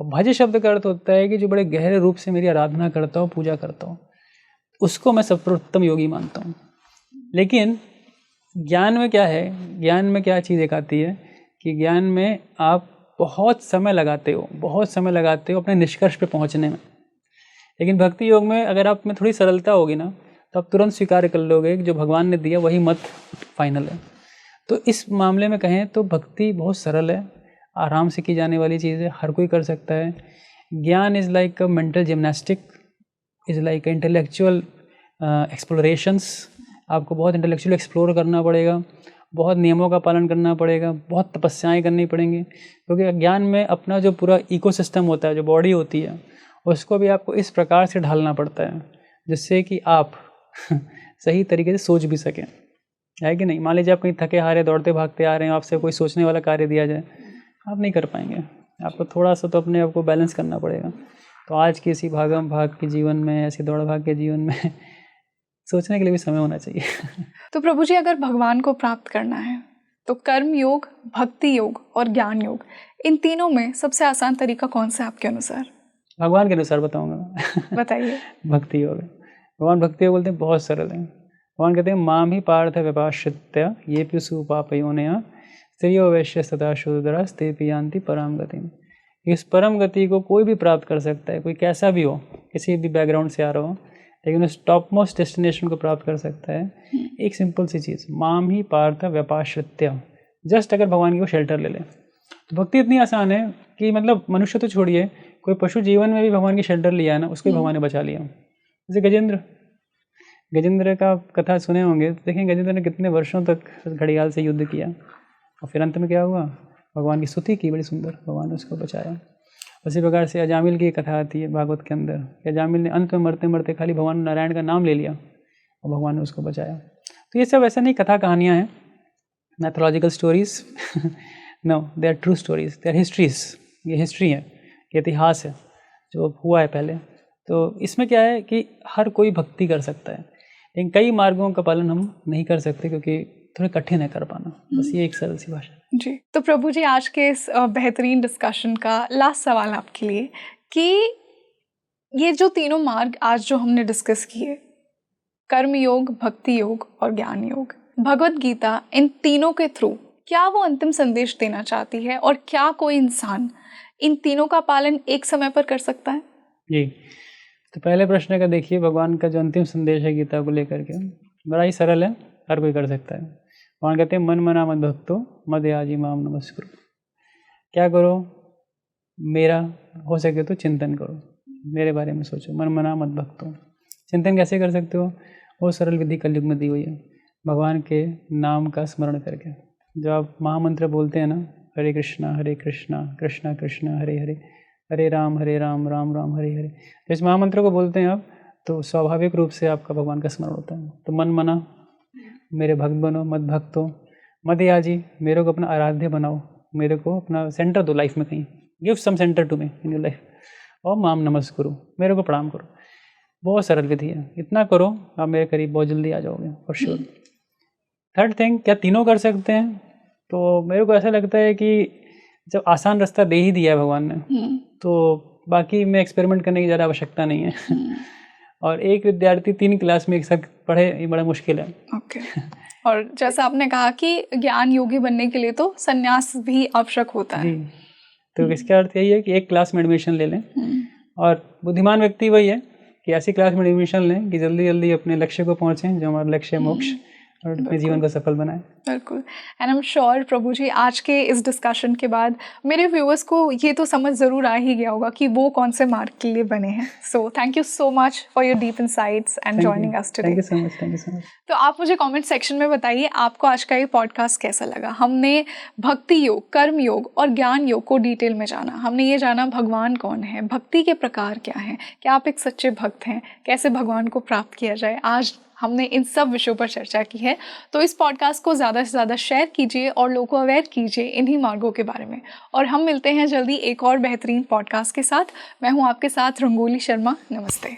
अब भज शब्द का अर्थ होता है कि जो बड़े गहरे रूप से मेरी आराधना करता हूँ, पूजा करता हूँ, उसको मैं सर्वोत्तम योगी मानता हूँ। लेकिन ज्ञान में क्या है, ज्ञान में क्या चीज़ एक आती है कि ज्ञान में आप बहुत समय लगाते हो अपने निष्कर्ष पे पहुँचने में। लेकिन भक्ति योग में अगर आप में थोड़ी सरलता होगी ना, तो आप तुरंत स्वीकार कर लोगे कि जो भगवान ने दिया वही मत फाइनल है। तो इस मामले में कहें तो भक्ति बहुत सरल है, आराम से की जाने वाली चीज़ है, हर कोई कर सकता है। ज्ञान is like a mental gymnastic, is like intellectual explorations. आपको बहुत इंटेलेक्चुअल एक्सप्लोर करना पड़ेगा, बहुत नियमों का पालन करना पड़ेगा, बहुत तपस्याएं करनी पड़ेंगी, क्योंकि ज्ञान में अपना जो पूरा इकोसिस्टम होता है, जो बॉडी होती है, उसको भी आपको इस प्रकार से ढालना पड़ता है जिससे कि आप सही तरीके से सोच भी सकें, है कि नहीं। मान लीजिए आप कहीं थके हारे दौड़ते भागते आ रहे हैं, आपसे कोई सोचने वाला कार्य दिया जाए, आप नहीं कर पाएंगे। आपको थोड़ा सा तो अपने आप को बैलेंस करना पड़ेगा। तो आज की इसी भागम भाग के जीवन में, ऐसी दौड़ भाग के जीवन में सोचने के लिए भी समय होना चाहिए। तो प्रभु जी, अगर भगवान को प्राप्त करना है तो कर्म योग, भक्ति योग और ज्ञान योग, इन तीनों में सबसे आसान तरीका कौन सा है आपके अनुसार? भगवान के अनुसार बताऊंगा। बताइए। भक्ति योग, भगवान भक्ति योग बोलते हैं बहुत सरल है। भगवान कहते हैं माम ही पार्थ व्यपाश्रित्य ये पिसु पापयोनया स्त्रियो वैश्य सदा शूद्रा स्ते पियांति परम गति। इस परम गति को कोई भी प्राप्त कर सकता है, कोई कैसा भी हो, किसी भी बैकग्राउंड से आ रहा हो, लेकिन उस टॉप मोस्ट डेस्टिनेशन को प्राप्त कर सकता है। एक सिंपल सी चीज़, माम ही पार्थ व्यपाश्रित्य, जस्ट अगर भगवान की वो शेल्टर ले ले। तो भक्ति इतनी आसान है कि मतलब मनुष्य तो छोड़िए, कोई पशु जीवन में भी भगवान की शेल्टर लिया है ना, उसको भी भगवान ने बचा लिया। जैसे गजेंद्र का कथा सुने होंगे, देखें गजेंद्र ने कितने वर्षों तक घड़ियाल से युद्ध किया और फिर अंत में क्या हुआ, भगवान की स्तुति की, बड़ी सुंदर, भगवान ने उसको बचाया। उसी प्रकार से अजामिल की कथा आती है भागवत के अंदर, कि अजामिल ने अंत में मरते मरते खाली भगवान नारायण का नाम ले लिया और भगवान ने उसको बचाया। तो ये सब ऐसा नहीं कथा कहानियाँ हैं, mythological stories no, they are true stories, they are histories. ये हिस्ट्री है, ये इतिहास है जो हुआ है पहले। तो इसमें क्या है कि हर कोई भक्ति कर सकता है, लेकिन कई मार्गों का पालन हम नहीं कर सकते क्योंकि थोड़े कठिन है कर पाना। बस ये एक सरल सी भाषा जी। तो प्रभु जी, आज के इस बेहतरीन डिस्कशन का लास्ट सवाल आपके लिए कि ये जो तीनों मार्ग आज जो हमने डिस्कस किए, कर्म योग, भक्ति योग और ज्ञान योग, भगवत गीता इन तीनों के थ्रू क्या वो अंतिम संदेश देना चाहती है और क्या कोई इंसान इन तीनों का पालन एक समय पर कर सकता है? जी, तो पहले प्रश्न का देखिए, भगवान का जो अंतिम संदेश है गीता को लेकर के, बड़ा ही सरल है, हर कोई कर सकता है। भगवान कहते हैं मन मना मद भक्तो मद याजी माम नमस्कुरु। क्या करो, मेरा हो सके तो चिंतन करो, मेरे बारे में सोचो। मन मना मद भक्तो, चिंतन कैसे कर सकते हो? वो सरल विधि कलयुग में दी हुई है, भगवान के नाम का स्मरण करके। जो आप महामंत्र बोलते हैं ना, हरे कृष्णा कृष्णा कृष्णा हरे हरे, हरे राम राम राम हरे हरे, तो इस महामंत्र को बोलते हैं आप, तो स्वाभाविक रूप से आपका भगवान का स्मरण होता है। तो मन मना, मेरे भक्त बनो, मद भक्तो, मद याजी, मेरे को अपना आराध्य बनाओ, मेरे को अपना सेंटर दो लाइफ में, कहीं give some centre to me in your life. और माम नमस्कुरु, मेरे को प्रणाम करो। बहुत सरल विधि है, इतना करो आप मेरे करीब बहुत जल्दी आ जाओगे फॉर श्योर। थर्ड थिंग, क्या तीनों कर सकते हैं? तो मेरे को ऐसा लगता है कि जब आसान रास्ता दे ही दिया है भगवान ने, तो बाकी में एक्सपेरिमेंट करने की ज़्यादा आवश्यकता नहीं है। और एक विद्यार्थी 3 क्लास में एक साथ पढ़े, ये बड़ा मुश्किल है। ओके। और जैसा आपने कहा कि ज्ञान योगी बनने के लिए तो संन्यास भी आवश्यक होता है। तो इसका अर्थ यही है कि एक क्लास में एडमिशन ले लें, और बुद्धिमान व्यक्ति वही है कि ऐसी क्लास में एडमिशन लें कि जल्दी जल्दी अपने लक्ष्य को पहुँचें, जो हमारा लक्ष्य है मोक्ष, और अपने जीवन को सफल बनाएं। बिल्कुल। एंड आई एम श्योर प्रभु जी, आज के इस डिस्कशन के बाद मेरे व्यूअर्स को ये तो समझ ज़रूर आ ही गया होगा कि वो कौन से मार्ग के लिए बने हैं। So thank you so much for your deep insights and joining us today. Thank you so much, thank you so much. तो आप मुझे कमेंट सेक्शन में बताइए आपको आज का ये पॉडकास्ट कैसा लगा। हमने भक्ति योग, कर्म योग और ज्ञान योग को डिटेल में जाना। हमने ये जाना भगवान कौन है, भक्ति के प्रकार क्या हैं, क्या आप एक सच्चे भक्त हैं, कैसे भगवान को प्राप्त किया जाए। आज हमने इन सब विषयों पर चर्चा की है। तो इस पॉडकास्ट को ज़्यादा से ज़्यादा शेयर कीजिए और लोगों को अवेयर कीजिए इन्हीं मार्गों के बारे में। और हम मिलते हैं जल्दी एक और बेहतरीन पॉडकास्ट के साथ। मैं हूँ आपके साथ रंगोली शर्मा। नमस्ते।